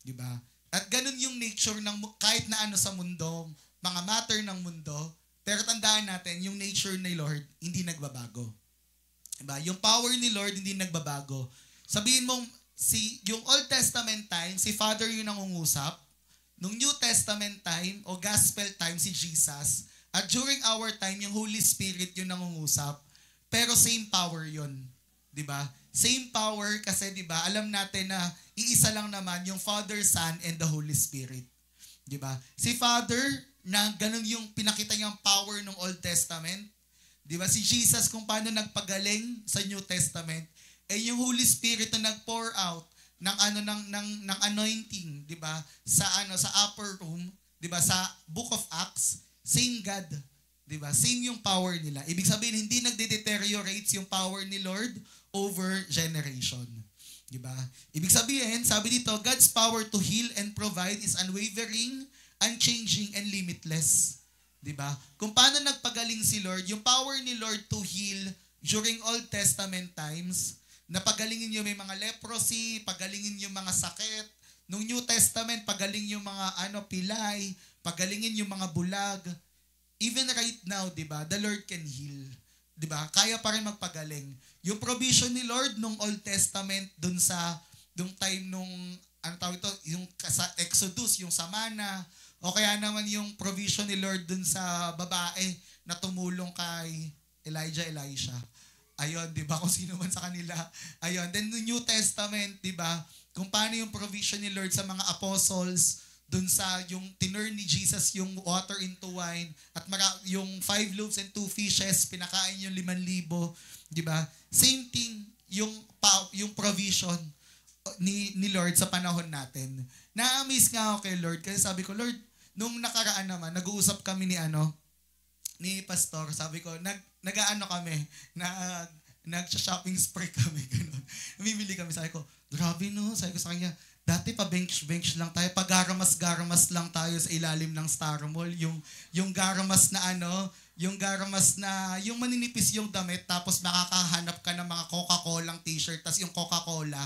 Di ba? At ganun yung nature ng kahit na ano sa mundo, mga matter ng mundo, pero tandaan natin, yung nature ni Lord, hindi nagbabago. Diba? Yung power ni Lord hindi nagbabago. Sabihin mong yung Old Testament time, si Father yung nangungusap. Nung New Testament time o Gospel time, si Jesus. At during our time, yung Holy Spirit yung nangungusap. Pero same power yun. Diba? Same power kasi diba, alam natin na iisa lang naman yung Father, Son, and the Holy Spirit. Diba? Si Father, na ganun yung pinakita niyang power ng Old Testament. Di ba? Si Jesus kung paano nagpagaling sa New Testament, yung Holy Spirit na nag-pour out ng anointing, di ba? Sa upper room, di ba? Sa Book of Acts, same God, di ba? Same yung power nila. Ibig sabihin hindi nagde-deteriorates yung power ni Lord over generation. Di ba? Ibig sabihin, sabi dito, God's power to heal and provide is unwavering, unchanging, and limitless. Diba? Kung paano nagpagaling si Lord, yung power ni Lord to heal during Old Testament times, na pagalingin yung may mga leprosy, pagalingin yung mga sakit. Nung New Testament, pagaling yung mga pilay, pagalingin yung mga bulag. Even right now, diba, the Lord can heal. Diba? Kaya pa rin magpagaling. Yung provision ni Lord nung Old Testament, dun time nung, yung sa Exodus, yung sa Mana, o kaya naman yung provision ni Lord dun sa babae na tumulong kay Elisha. Ayun, di ba? Kung sino man sa kanila. Ayun. Then the New Testament, di ba? Kung paano yung provision ni Lord sa mga apostles, dun sa yung tinurn ni Jesus yung water into wine, at yung 5 loaves and 2 fishes, pinakain yung 5,000. Di ba? Same thing, yung provision ni Lord sa panahon natin. Na-amaze nga ako kay Lord kasi sabi ko, Lord, nung nakaraan naman, nag-uusap kami ni Pastor, sabi ko, nag-aano kami, nag-shopping spree kami, gano'n. Bumibili kami, sabi ko, grabe no, sabi ko sa kanya, dati pa bench lang tayo, pa garamas lang tayo sa ilalim ng Star Mall, yung garamas na yung maninipis yung damit, tapos makakahanap ka ng mga Coca-Cola t-shirt, tapos yung Coca-Cola,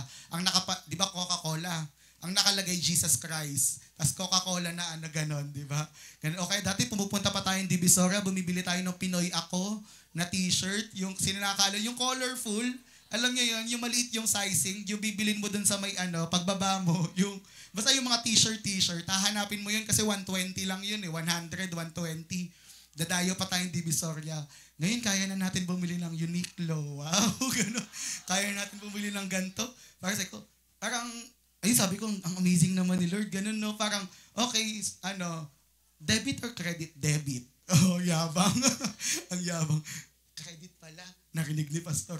di ba Coca-Cola? Ang nakalagay Jesus Christ. Tapos Coca-Cola na ganon, di ba? Okay, dati pumupunta pa tayong Divisoria, bumibili tayo ng Pinoy Ako na t-shirt, yung sinakalo, yung colorful, alam niyo yun, yung maliit yung sizing, yung bibilin mo dun sa may pagbaba mo, basta yung mga t-shirt, hahanapin mo yun kasi 120 lang yun 100, 120. Dadayo pa tayong Divisoria. Ngayon, kaya na natin bumili ng Uniqlo. Wow, gano'n. Kaya natin bumili ng ganito. Parang, sabi ko, ang amazing naman ni Lord. Ganun, no? Parang, okay, debit or credit? Debit. Oh, yabang. Ang yabang. credit pala. Narinig ni Pastor.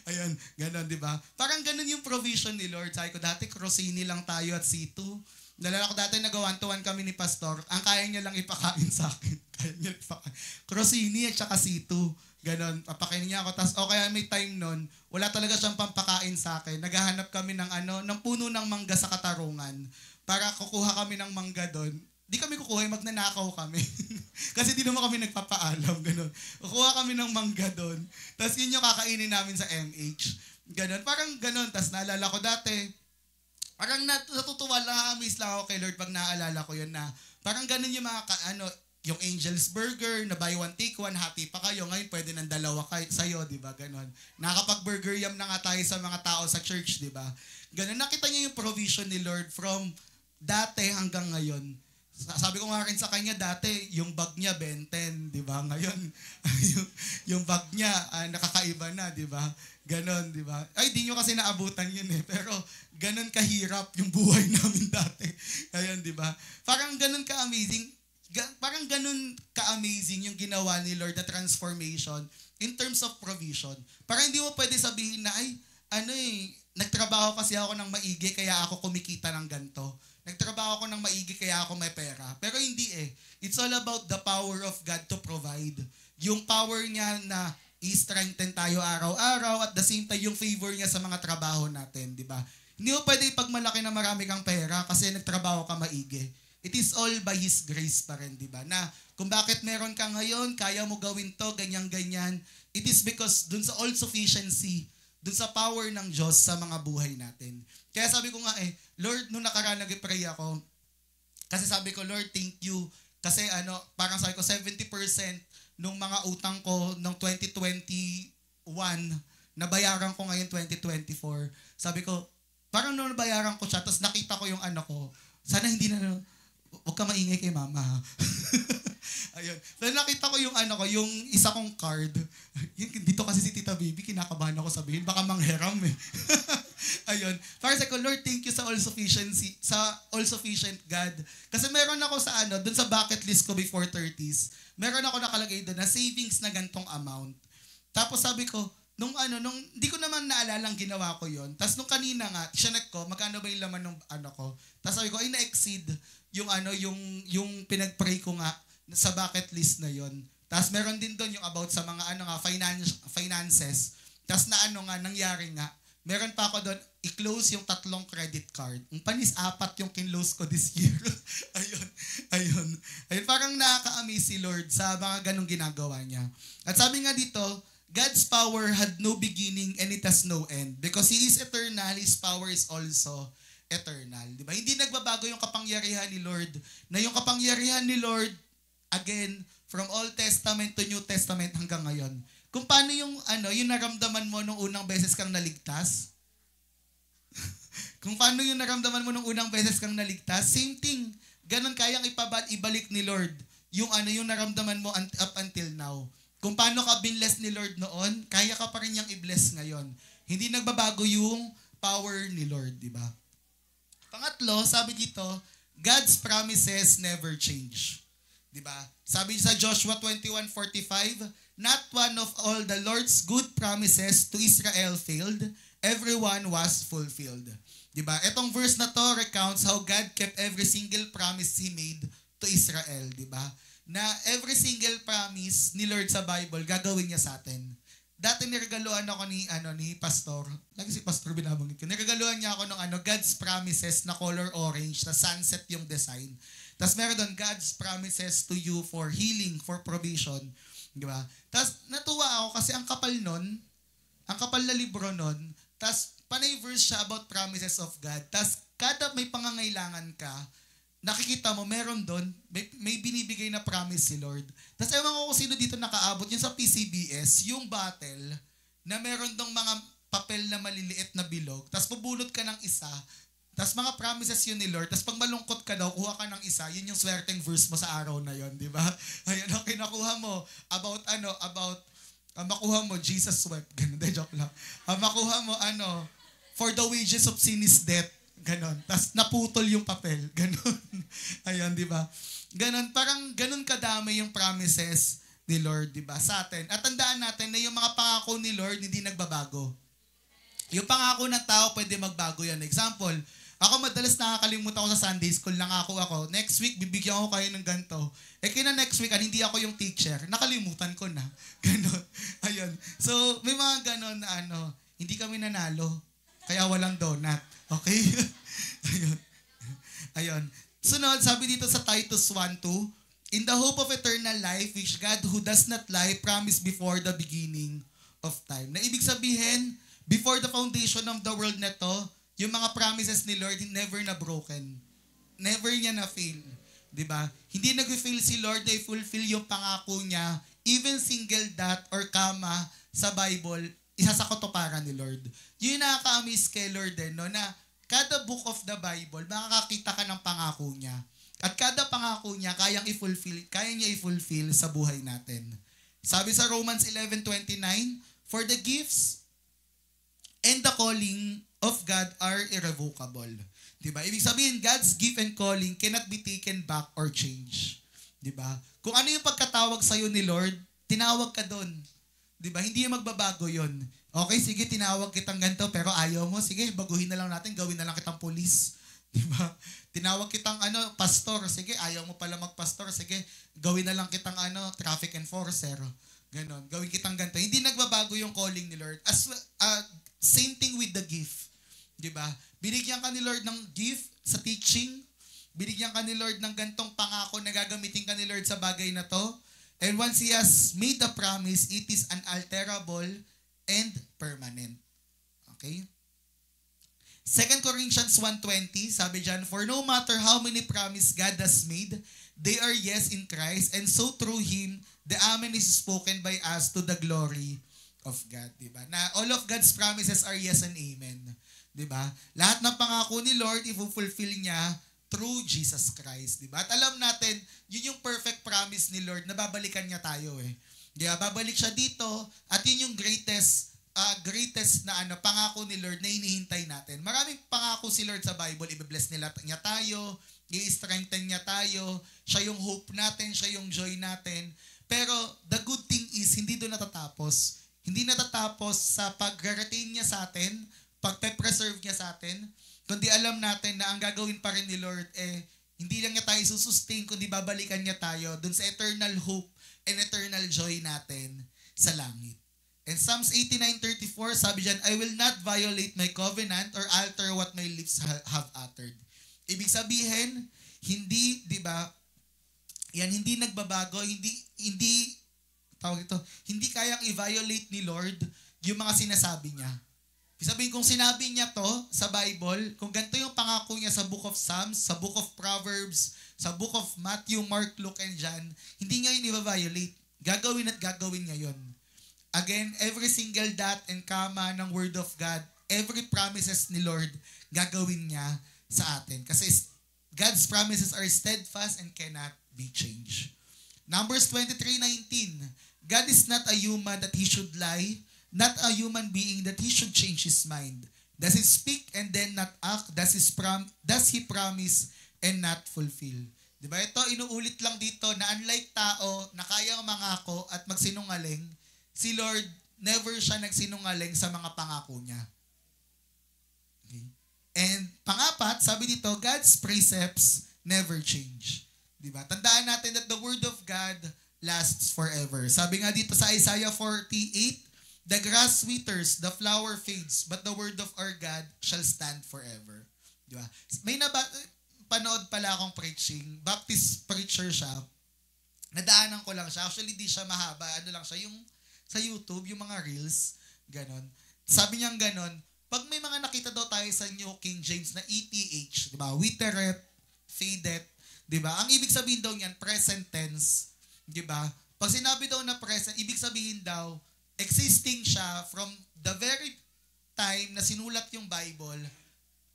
ayun, ganon, di ba? Parang ganon yung provision ni Lord. Sabi ko, dati Crosini lang tayo at C2. Nalala ko dati nag-1-to-1 kami ni Pastor. Ang kaya niya lang ipakain sa akin. Kaya niya ipakain. Crosini at saka C2. Ganon, papakain niya ako. Tapos, kaya may time nun, wala talaga siyang pampakain sa akin. Naghahanap kami ng puno ng mangga sa Katarungan. Para kukuha kami ng mangga doon. Di kami kukuha, magnanakaw kami. Kasi di naman kami nagpapaalam, gano'n. Kukuha kami ng mangga doon. Tapos yun yung kakainin namin sa MH. Gano'n, parang gano'n. Tapos naalala ko dati, parang natutuwa lang, amaze lang ako kay Lord pag naalala ko yun na parang gano'n yung mga, yung Angel's Burger, na buy one, take one, hati pa kayo. Ngayon, pwede ng dalawa sa'yo, di ba? Gano'n. Nakakapag-burger yam na nga tayo sa mga tao sa church, di ba? Gano'n. Nakita niyo yung provision ni Lord from dati hanggang ngayon. Sabi ko nga rin sa kanya dati, yung bag niya, benten, di ba? Ngayon, yung bag niya, nakakaiba na, di ba? Ganon, di ba? Ay, di nyo kasi naabutan yun eh. Pero, ganon kahirap yung buhay namin dati. Ayun, di ba? Parang ganon ka-amazing. Parang ganon ka-amazing yung ginawa ni Lord na transformation in terms of provision. Parang hindi mo pwede sabihin na, nagtrabaho kasi ako ng maigi, kaya ako kumikita ng ganito. Nagtrabaho ako ng maigi kaya ako may pera. Pero hindi eh. It's all about the power of God to provide. Yung power niya na i-strengthen tayo araw-araw at the same time yung favor niya sa mga trabaho natin, di ba? Hindi mo pwede ipagmalaki na marami kang pera kasi nagtrabaho ka maigi. It is all by His grace pa rin, di ba? Na kung bakit meron ka ngayon, kaya mo gawin to, ganyan-ganyan, it is because dun sa all-sufficiency, dun sa power ng Diyos sa mga buhay natin. Kaya sabi ko nga Lord, nung nakaraan nag-pray ako, kasi sabi ko, Lord, thank you. Kasi parang sabi ko, 70% nung mga utang ko nung 2021, nabayaran ko ngayon 2024. Sabi ko, parang nung nabayaran ko siya, tapos nakita ko yung anak ko, sana hindi na, huwag ka maingay kay mama. Ayun. So nakita ko yung yung isa kong card. Dito kasi si Tita Baby, kinakabahan ako sabihin, baka manghiram eh. Ayun. Para sa ko, Lord, thank you sa all-sufficiency, sa all-sufficient God. Kasi meron ako sa dun sa bucket list ko before 30s, meron ako nakalagay doon na savings na gantong amount. Tapos sabi ko, nung di ko naman naalalang ginawa ko yon. Tapos nung kanina nga, siyanak ko, magkano ba yung laman ng ko? Tapos sabi ko, ay na-exceed yung pinag-pray ko nga sa bucket list na yon. Tapos meron din doon yung about sa mga finances. Tapos nangyari nga, meron pa ako doon, i-close yung 3 credit card. Ang panis, 4 yung kinlose ko this year. Ayun. Parang nakaka-amaze si Lord sa mga ganong ginagawa niya. At sabi nga dito, God's power had no beginning and it has no end. Because He is eternal, His power is also eternal. Diba? Hindi nagbabago yung kapangyarihan ni Lord. Na yung kapangyarihan ni Lord, again, from Old Testament to New Testament hanggang ngayon. Kung paano yung naramdaman mo nung unang beses kang naligtas. Kung paano yung naramdaman mo nung unang beses kang naligtas, same thing. Ganon kayang ibalik ni Lord yung naramdaman mo up until now. Kung paano ka binless ni Lord noon, kaya ka pa rin niyang i-bless ngayon. Hindi nagbabago yung power ni Lord, di ba? Pangatlo, sabi dito, God's promises never change. Di ba? Sabi sa Joshua 21:45, not one of all the Lord's good promises to Israel failed, everyone was fulfilled. Di ba? Etong verse na to recounts how God kept every single promise He made to Israel, di ba? Na every single promise ni Lord sa Bible, gagawin niya sa atin. Dati niregaluhan ako ni Pastor. Lagi si Pastor binabanggit ko. Niregaluhan niya ako ng God's promises na color orange, na sunset yung design. Tapos meron doon, God's promises to you for healing, for provision. Di ba? Tapos natuwa ako kasi ang kapal na libro nun, tapos panay verse siya about promises of God. Tapos kada may pangangailangan ka, nakikita mo, meron doon, may binibigay na promise si Lord. Tapos ewan ko kung sino dito nakaabot, yun sa PCBS, yung battle, na meron dong mga papel na maliliit na bilog, tapos pubulot ka ng isa, tapos mga promises yun ni Lord, tapos pag malungkot ka daw, kuha ka ng isa, yun yung swerteng verse mo sa araw na yun, di ba? Ayun, kinakuha mo, makuha mo, Jesus wept, ganun, joke lang. Makuha mo, for the wages of sin is death, ganon. Tapos naputol yung papel. Ganon. Ayun, di ba? Ganon. Parang ganon kadami yung promises ni Lord, di ba, sa atin. At tandaan natin na yung mga pangako ni Lord hindi nagbabago. Yung pangako ng tao, pwede magbago yan. Example, ako madalas nakakalimutan ko sa Sunday school, nangako ako, next week, bibigyan ko kayo ng ganito. Kina next week, hindi ako yung teacher, nakalimutan ko na. Ganon. Ayun. So, may mga ganon na hindi kami nanalo, kaya walang donut. Okay? Ayun. Ayun. Sunod, sabi dito sa Titus 1:2, in the hope of eternal life, which God who does not lie promised before the beginning of time. Na ibig sabihin, before the foundation of the world na to, yung mga promises ni Lord never na broken. Never niya na fail. Diba? Hindi nag-fail si Lord na i-fulfill yung pangako niya. Even single dot or comma sa Bible, isa sa katuparan ni Lord. Yun yung nakaka-amaze kay Lord no, na kada book of the Bible, makakakita ka ng pangako niya. At kada pangako niya, kaya niya i-fulfill sa buhay natin. Sabi sa Romans 11:29, for the gifts and the calling of God are irrevocable. Diba? Ibig sabihin, God's gift and calling cannot be taken back or changed. Diba? Kung ano yung pagkatawag sa'yo ni Lord, tinawag ka doon. Diba? Hindi yung magbabago yon. Okay, sige, tinawag kitang ganito, pero ayaw mo, sige, baguhin na lang natin, gawin na lang kitang police. Diba? Tinawag kitang pastor, sige, ayaw mo pala magpastor, sige, gawin na lang kitang traffic enforcer. Ganon, gawin kitang ganito. Hindi nagbabago yung calling ni Lord. Same thing with the gift. Diba? Binigyan ka ni Lord ng gift sa teaching. Binigyan ka ni Lord ng gantong pangako na gagamitin ka ni Lord sa bagay na to. And once He has made the promise, it is unalterable and permanent. Okay? 2 Corinthians 1:20, sabi dyan, for no matter how many promises God has made, they are yes in Christ, and so through Him, the Amen is spoken by us to the glory of God. Diba? Na all of God's promises are yes and amen. Diba? Lahat ng pangako ni Lord, i-fulfill niya through Jesus Christ. Diba? At alam natin, yun yung perfect promise ni Lord na babalikan niya tayo eh. Diba? Babalik siya dito at yun yung greatest na pangako ni Lord na hinihintay natin. Maraming pangako si Lord sa Bible, i-bless niya tayo, i-strengthen niya tayo, siya yung hope natin, siya yung joy natin. Pero the good thing is, hindi doon natatapos. Hindi natatapos sa pag-retain niya sa atin, pag-preserve niya sa atin, kundi alam natin na ang gagawin pa rin ni Lord, hindi lang niya tayo susustain, kundi babalikan niya tayo dun sa eternal hope and eternal joy natin sa langit. And Psalms 89:34, sabi dyan, I will not violate my covenant or alter what my lips have uttered. Ibig sabihin, hindi, di ba, yan, hindi nagbabago, hindi kayang i-violate ni Lord yung mga sinasabi niya. Sabihin, kung sinabi niya to sa Bible, kung ganito yung pangako niya sa Book of Psalms, sa Book of Proverbs, sa Book of Matthew, Mark, Luke, and John, hindi niya yun i-violate. Gagawin at gagawin niya yun. Again, every single dot and comma ng Word of God, every promises ni Lord, gagawin niya sa atin. Kasi God's promises are steadfast and cannot be changed. Numbers 23:19, God is not a human that He should lie, not a human being that He should change His mind. Does He speak and then not act? Does He promise and not fulfill? Diba? Ito, inuulit lang dito na unlike tao na kayang mangako at magsinungaling, si Lord, never siya nagsinungaling sa mga pangako niya. Okay? And pangapat, sabi dito, God's precepts never change. Diba? Tandaan natin that the Word of God lasts forever. Sabi nga dito sa Isaiah 48, the grass withers, the flower fades, but the word of our God shall stand forever. Diba? May panood pala akong preaching, Baptist preacher siya, nadaanan ko lang siya. Actually, di siya mahaba. Ano lang siya, yung sa YouTube, yung mga reels, ganon. Sabi niyang ganon, pag may mga nakita daw tayo sa New King James na ETH, diba? Witheret, faded, diba? Ang ibig sabihin daw niyan, present tense, diba? Pag sinabi daw na present, ibig sabihin daw, existing siya from the very time na sinulat yung Bible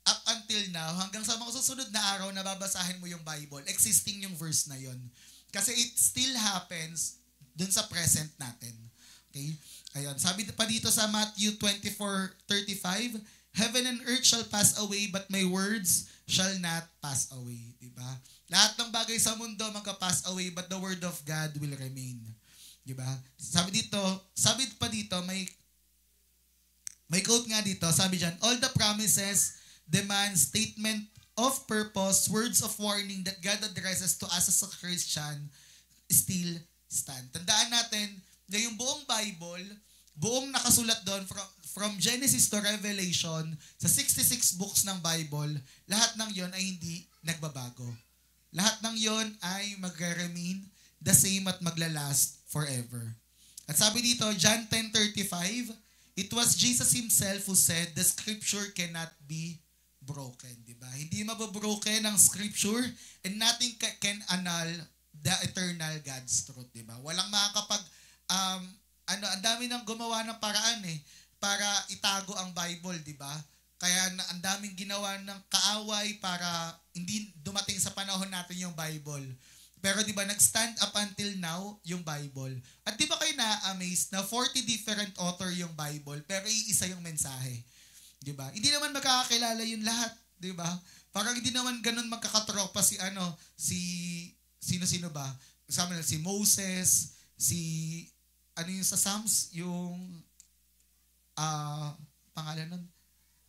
up until now, hanggang sa mga susunod na araw na babasahin mo yung Bible, existing yung verse na yon. Kasi it still happens dun sa present natin. Okay? Ayun. Sabi pa dito sa Matthew 24:35, heaven and earth shall pass away, but my words shall not pass away. Diba? Lahat ng bagay sa mundo magka-pass away, but the word of God will remain. Di ba? Sabi pa dito, may quote nga dito, sabi diyan, all the promises demand statement of purpose, words of warning that God addresses to us as a Christian still stand. Tandaan natin na yung buong Bible, buong nakasulat doon from Genesis to Revelation, sa 66 books ng Bible, lahat ng yon ay hindi nagbabago. Lahat ng yon ay magre-remain the same at maglalast forever. At sabi dito, John 10:35, it was Jesus himself who said, the scripture cannot be broken. Diba? Hindi mababroken ang scripture and nothing can annul the eternal God's truth. Diba? Walang makakapag, ang dami nang gumawa ng paraan para itago ang Bible. Diba? Kaya ang daming ginawa ng kaaway para hindi dumating sa panahon natin yung Bible. Pero di ba nag-stand up until now yung Bible. At di ba kayo na-amaze na 40 different author yung Bible pero iisa yung mensahe. Di ba? Hindi naman magkakakilala yung lahat, di ba? Parang hindi naman ganun magkakatropa sino-sino ba? Sabi si Moses, yung sa Psalms, yung pangalan nun.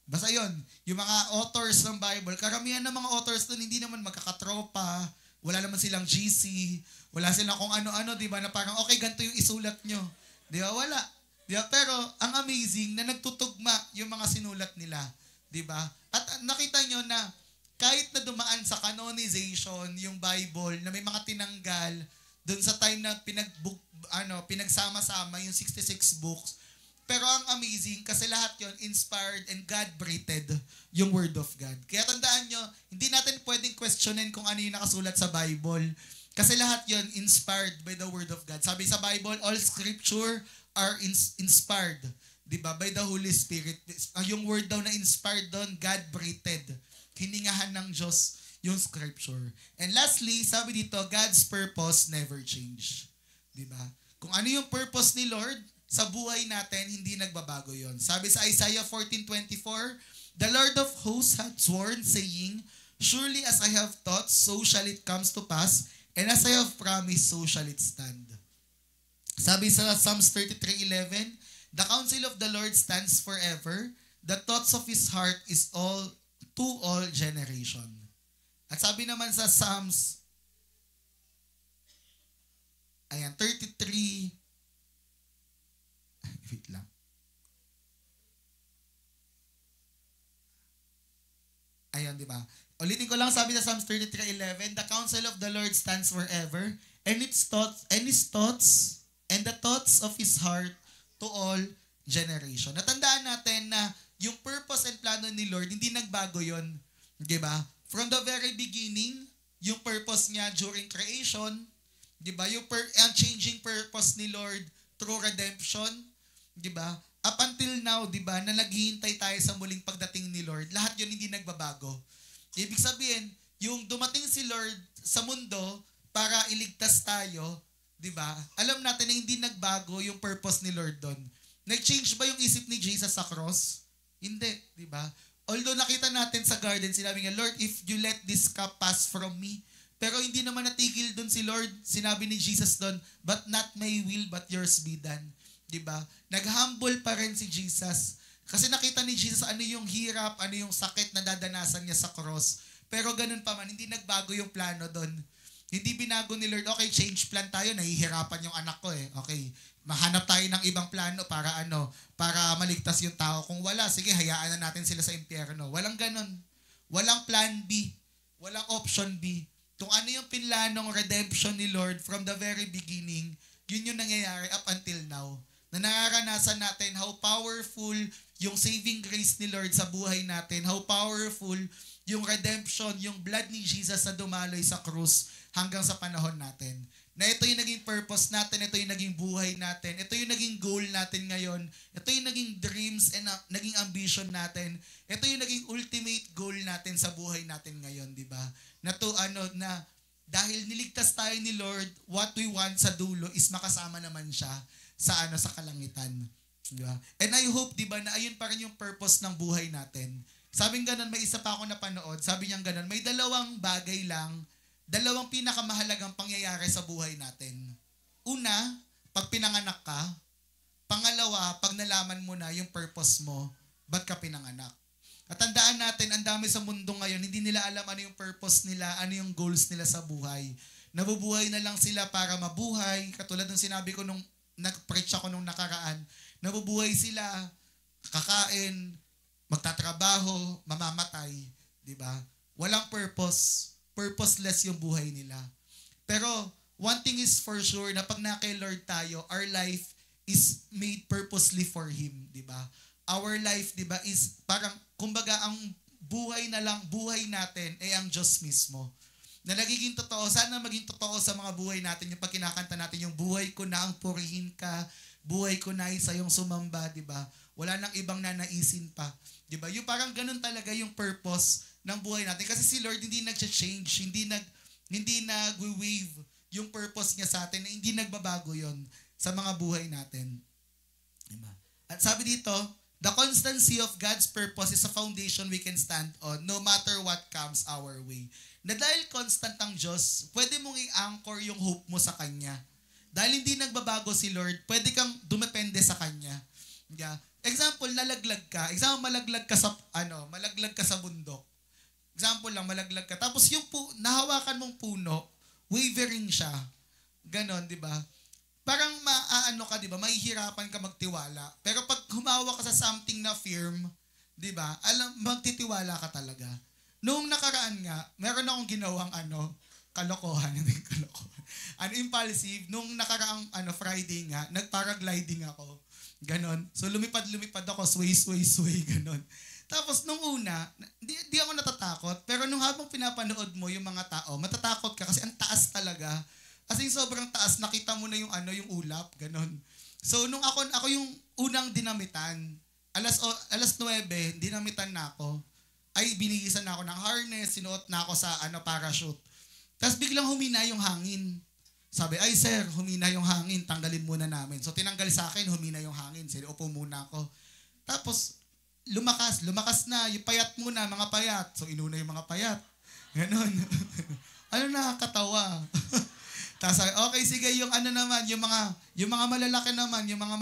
Basta yun, yung mga authors ng Bible, karamihan ng mga authors nun hindi naman magkakatropa. Wala naman silang GC, wala silang kung ano-ano, di ba? Na parang, okay, ganito yung isulat nyo. Di ba? Wala. Di ba? Pero, ang amazing na nagtutugma yung mga sinulat nila. Di ba? At nakita nyo na kahit na dumaan sa canonization yung Bible, na may mga tinanggal, dun sa time na pinagsama-sama yung 66 books, pero ang amazing, kasi lahat yon inspired and God-breathed yung Word of God. Kaya tandaan nyo, hindi natin pwedeng questionin kung ano yung nakasulat sa Bible. Kasi lahat yon inspired by the Word of God. Sabi sa Bible, all Scripture are inspired, diba, by the Holy Spirit. Yung word daw na inspired doon, God-breathed. Hiningahan ng Diyos yung Scripture. And lastly, sabi dito, God's purpose never change. Diba? Kung ano yung purpose ni Lord, sa buhay natin, hindi nagbabago yon. Sabi sa Isaiah 14:24, the Lord of hosts hath sworn, saying, surely as I have thought, so shall it come to pass, and as I have promised, so shall it stand. Sabi sa Psalms 33:11, the counsel of the Lord stands forever, the thoughts of His heart is all to all generation. At sabi naman sa Psalms, 33, wait lang. Ayan, di ba? Ulitin ko lang, sabi sa Psalms 33:11, the counsel of the Lord stands forever, and his thoughts, and the thoughts of His heart to all generation. Natandaan natin na yung purpose and plano ni Lord, hindi nagbago yon, di ba? From the very beginning, yung purpose niya during creation, di ba? Yung unchanging purpose ni Lord through redemption, di ba? Up until now, di ba, na naghihintay tayo sa muling pagdating ni Lord, lahat yun hindi nagbabago. Ibig sabihin, yung dumating si Lord sa mundo para iligtas tayo, di ba? Alam natin na hindi nagbago yung purpose ni Lord doon. Nag-change ba yung isip ni Jesus sa cross? Hindi, di ba? Although nakita natin sa garden, sinabi nga, Lord, if you let this cup pass from me, pero hindi naman natigil doon si Lord. Sinabi ni Jesus doon, but not my will, but yours be done. Diba? Nag-humble pa rin si Jesus. Kasi nakita ni Jesus ano yung hirap, ano yung sakit na dadanasan niya sa cross. Pero ganun pa man, hindi nagbago yung plano doon. Hindi binago ni Lord, okay, change plan tayo, nahihirapan yung anak ko Okay, mahanap tayo ng ibang plano para para maligtas yung tao. Kung wala, sige, hayaan na natin sila sa impyerno. Walang ganun. Walang plan B. Walang option B. Kung ano yung pinlanong redemption ni Lord from the very beginning, yun yung nangyayari up until now. Na nararanasan natin how powerful yung saving grace ni Lord sa buhay natin, how powerful yung redemption, yung blood ni Jesus na dumaloy sa krus hanggang sa panahon natin. Na ito yung naging purpose natin, ito yung naging buhay natin, ito yung naging goal natin ngayon, ito yung naging dreams and naging ambition natin, ito yung naging ultimate goal natin sa buhay natin ngayon, di ba? Na dahil niligtas tayo ni Lord, what we want sa dulo is makasama naman siya sa kalangitan. Di ba? And I hope, di ba, na ayun pa rin yung purpose ng buhay natin. Sabing ganun, may isa pa ako napanood, sabi niyang ganun, may dalawang bagay lang, dalawang pinakamahalagang pangyayari sa buhay natin. Una, pag pinanganak ka. Pangalawa, pag nalaman mo na yung purpose mo, ba't ka pinanganak? At tandaan natin, ang dami sa mundo ngayon, hindi nila alam ano yung purpose nila, ano yung goals nila sa buhay. Nabubuhay na lang sila para mabuhay. Katulad ng sinabi ko nung nag-preach ako nung nakaraan, nabubuhay sila, kakain, magtatrabaho, mamamatay. Diba? Walang purpose. Purposeless yung buhay nila. Pero, one thing is for sure, na pag na kay Lord tayo, our life is made purposely for Him. Diba? Our life, diba, is parang, kumbaga, ang buhay na lang, buhay natin, ay ang Diyos mismo. Na nagiging totoo, sana maging totoo sa mga buhay natin, yung pag kinakanta natin, yung buhay ko na ang purihin ka, buhay ko na sa yung sumamba, di ba? Wala nang ibang nanaisin pa. Di ba? Yung parang ganun talaga yung purpose ng buhay natin. Kasi si Lord hindi nag-change, hindi nag-wave yung purpose niya sa atin, hindi nagbabago yon sa mga buhay natin. Di ba? At sabi dito, the constancy of God's purpose is a foundation we can stand on no matter what comes our way. Na dahil constant ang Diyos, pwede mong i-anchor yung hope mo sa Kanya. Dahil hindi nagbabago si Lord, pwede kang dumepende sa Kanya. Yeah. Example, malaglag ka sa bundok. Example lang, malaglag ka. Tapos yung nahawakan mong puno, wavering siya. Ganon, di ba? Parang ka, di ba? Mahihirapan ka magtiwala. Pero pag humawak ka sa something na firm, di ba? Magtitiwala ka talaga. Noong nakaraan nga, meron akong ginawang kalokohan. Impulsive. Nung nakaraang Friday nga, nag-paragliding ako. Ganon. So lumipad-lumipad ako, sway, ganon. Tapos nung una, di ako natatakot. Pero nung habang pinapanood mo yung mga tao, matatakot ka kasi ang taas talaga. As in, sobrang taas, nakita mo na yung yung ulap, ganon. So nung ako yung unang dinamitan, alas 9, dinamitan na ako. Ay, binigisan na ako ng harness, sinuot na ako sa parachute. Tapos biglang humina yung hangin. Sabi, ay sir, humina yung hangin, tanggalin muna namin. So tinanggal sa akin, humina yung hangin. Sige, upo muna ako. Tapos, lumakas na, yung payat muna, mga payat. So inuna yung mga payat. Ganon. Nakakatawa. Tapos, okay, sige, yung mga malalaki naman, yung mga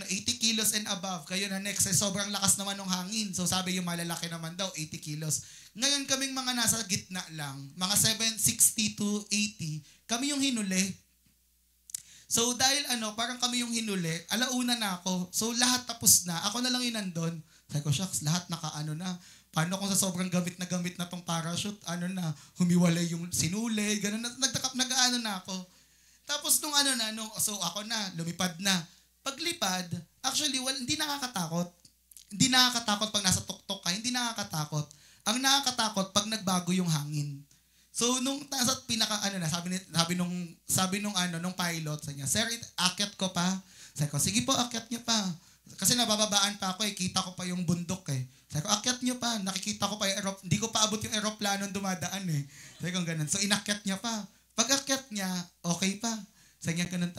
80 kilos and above, kayo na next, sobrang lakas naman ng hangin. So sabi yung malalaki naman daw, 80 kilos. Ngayon kaming mga nasa gitna lang, mga 760 to 80, kami yung hinuli. So dahil parang kami yung hinuli, alauna na ako. So lahat tapos na, ako na lang yung nandun. Sabi ko, shucks, lahat na. Paano kung sa sobrang gamit na tong parachute, humiwalay yung sinuli, gano'n, nag-ano na ako. Tapos so ako na, lumipad na. Paglipad, actually, hindi nakakatakot. Hindi nakakatakot pag nasa tuktok ka, hindi nakakatakot. Ang nakakatakot pag nagbago yung hangin. So, nung nasa sabi nung pilot sa niya, sir, akyat ko pa. Sabi ko, sige po, akyat niyo pa. Kasi nabababaan pa ako kita ko pa yung bundok Sabi ko, akyat niyo pa, nakikita ko pa yung hindi ko pa abot yung aeroplano dumadaan Sabi ko, ganun. So, inakyat niya pa. Pag akyat niya, okay pa. Sabi niya, ganun.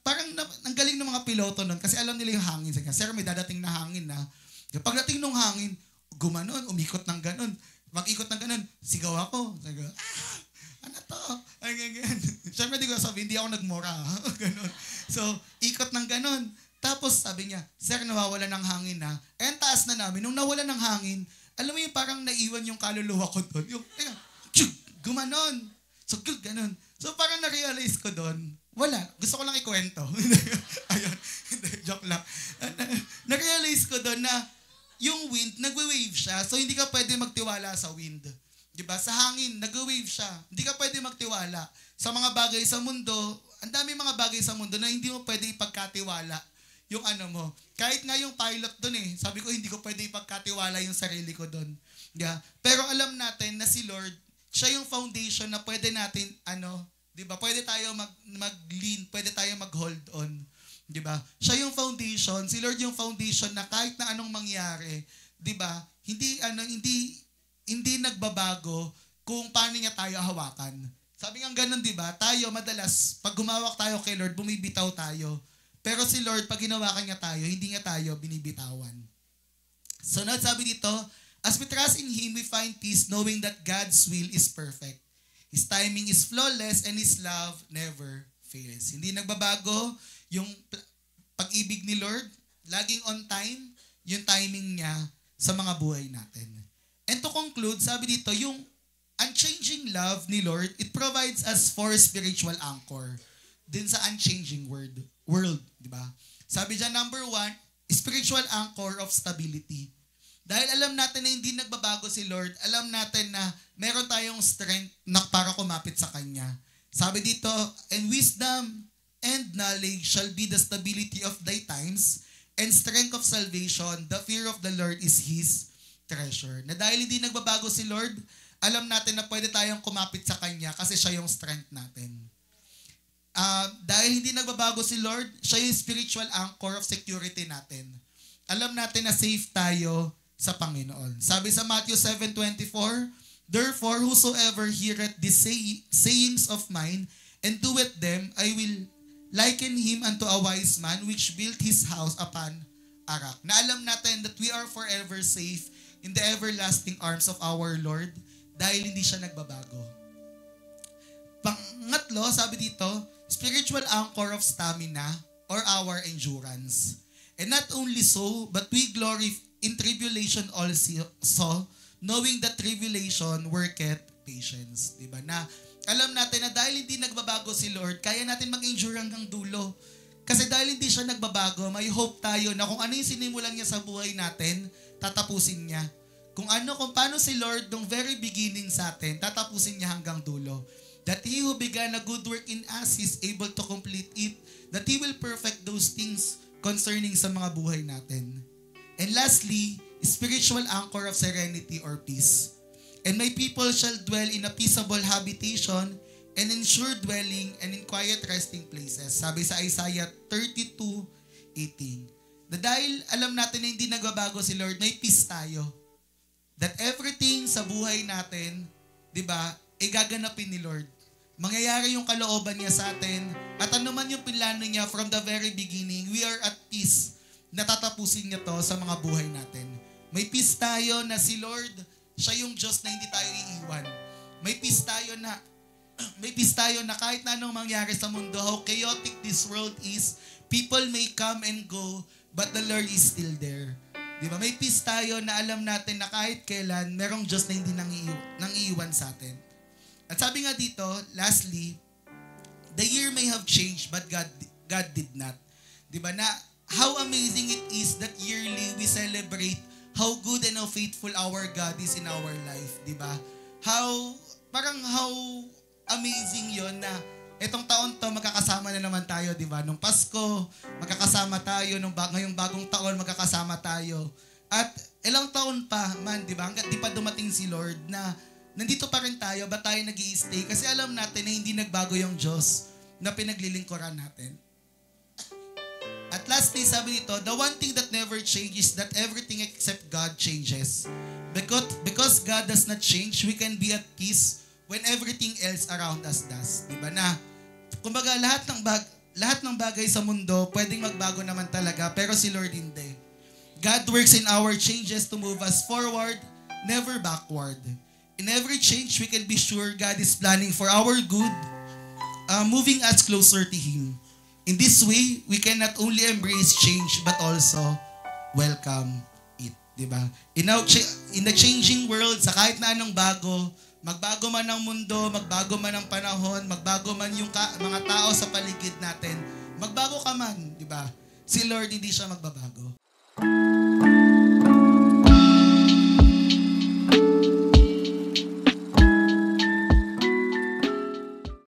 Parang ang galing ng mga piloto nun kasi alam nila yung hangin. Sabi niya, sir, may dadating na hangin na. Pagdating ng hangin, gumanon, umikot ng ganon. Mag-ikot ng ganon, sigaw ako. Sabi ko, ano to? Ay, ganyan. Siyempre, di ko sabi, hindi ako nagmura. Ganon. So, ikot ng ganon. Tapos, sabi niya, sir, nawawala ng hangin na. Ang taas na namin. Nung nawala ng hangin, alam mo yung parang naiwan yung kaluluwa ko doon. Yung, gumanon. So, ganon. So, parang na-realize ko doon, wala. Gusto ko lang ikwento. Ayun. Joke lang. Na-realize ko doon na yung wind, nagwe-wave siya. So, hindi ka pwede magtiwala sa wind. Diba? Sa hangin, nagwe-wave siya. Hindi ka pwede magtiwala. Sa mga bagay sa mundo, ang dami mga bagay sa mundo na hindi mo pwede ipagkatiwala yung mo. Kahit nga yung pilot doon sabi ko, hindi ko pwede ipagkatiwala yung sarili ko doon. Yeah. Pero alam natin na si Lord, siya yung foundation na pwede natin, diba? Pwede tayo mag-lean, pwede tayo mag-hold on. Diba? Siya yung foundation, si Lord yung foundation na kahit na anong mangyari, diba? Hindi nagbabago kung paano niya tayo hawakan. Sabi nga ganun, diba? Tayo madalas, pag gumawak tayo kay Lord, bumibitaw tayo. Pero si Lord, pag ginawakan niya tayo, hindi niya tayo binibitawan. So now, sabi dito, as we trust in Him, we find peace knowing that God's will is perfect. His timing is flawless and His love never fails. Hindi nagbabago yung pag-ibig ni Lord. Laging on time, yung timing niya sa mga buhay natin. And to conclude, sabi dito, yung unchanging love ni Lord, it provides us for spiritual anchor din sa unchanging world, di ba? Sabi dyan, number 1, spiritual anchor of stability. Dahil alam natin na hindi nagbabago si Lord, alam natin na meron tayong strength na para kumapit sa Kanya. Sabi dito, and wisdom and knowledge shall be the stability of thy times, and strength of salvation, the fear of the Lord is His treasure. Na dahil hindi nagbabago si Lord, alam natin na pwede tayong kumapit sa Kanya kasi siya yung strength natin. Dahil hindi nagbabago si Lord, siya yung spiritual anchor of security natin. Alam natin na safe tayo sa Panginoon. Sabi sa Matthew 7:24, therefore, whosoever heareth these sayings of mine and doeth them, I will liken him unto a wise man which built his house upon a rock. Na alam natin that we are forever safe in the everlasting arms of our Lord dahil hindi siya nagbabago. Pangatlo, sabi dito, spiritual anchor of stamina or our endurance. And not only so, but we glory in tribulation also, knowing that tribulation worketh patience. Diba? Na alam natin na dahil hindi nagbabago si Lord, kaya natin mag-endure hanggang dulo. Kasi dahil hindi siya nagbabago, may hope tayo na kung ano yung sinimulan niya sa buhay natin, tatapusin niya. Kung paano si Lord nung very beginning sa atin, tatapusin niya hanggang dulo. That He who began a good work in us is able to complete it, that He will perfect those things concerning sa mga buhay natin. And lastly, spiritual anchor of serenity or peace. And my people shall dwell in a peaceable habitation and in sure dwelling and in quiet resting places. Sabi sa Isaiah 32:18. Na dahil alam natin na hindi nagbabago si Lord, may peace tayo. That everything sa buhay natin, di ba, gaganapin ni Lord. Mangyayari yung kalooban niya sa atin. At ano man yung plano niya from the very beginning, we are at peace. Natatapusin niya to sa mga buhay natin. May peace tayo na si Lord, siya yung Diyos na hindi tayo iiwan. May peace tayo na kahit na anong mangyari sa mundo, how chaotic this world is, people may come and go, but the Lord is still there. Di ba? May peace tayo na alam natin na kahit kailan, merong Diyos na hindi nang iiwan sa atin. At sabi nga dito, lastly, the year may have changed, but God did not. Di ba? Na how amazing it is that yearly we celebrate how good and how faithful our God is in our life. Di ba? How amazing yon na etong taon to magkakasama na naman tayo, di ba? Nung Pasko, magkakasama tayo. Ngayong bagong taon, magkakasama tayo. At ilang taon pa man, di ba? Hanggat di pa dumating si Lord na nandito pa rin tayo, ba tayo nag-i-stay? Kasi alam natin na hindi nagbago yung Diyos na pinaglilingkuran natin. At lastly, sabi dito, the one thing that never changes, that everything except God changes. Because God does not change, we can be at peace when everything else around us does. Diba na? Kumbaga, lahat ng bagay sa mundo, pwedeng magbago naman talaga, pero si Lord hindi. God works in our changes to move us forward, never backward. In every change, we can be sure God is planning for our good, moving us closer to Him. In this way, we can not only embrace change, but also welcome it. Diba? In the changing world, sa kahit na anong bago, magbago man ang mundo, magbago man ang panahon, magbago man yung mga tao sa paligid natin, magbago ka man, di ba? Si Lord hindi siya magbabago.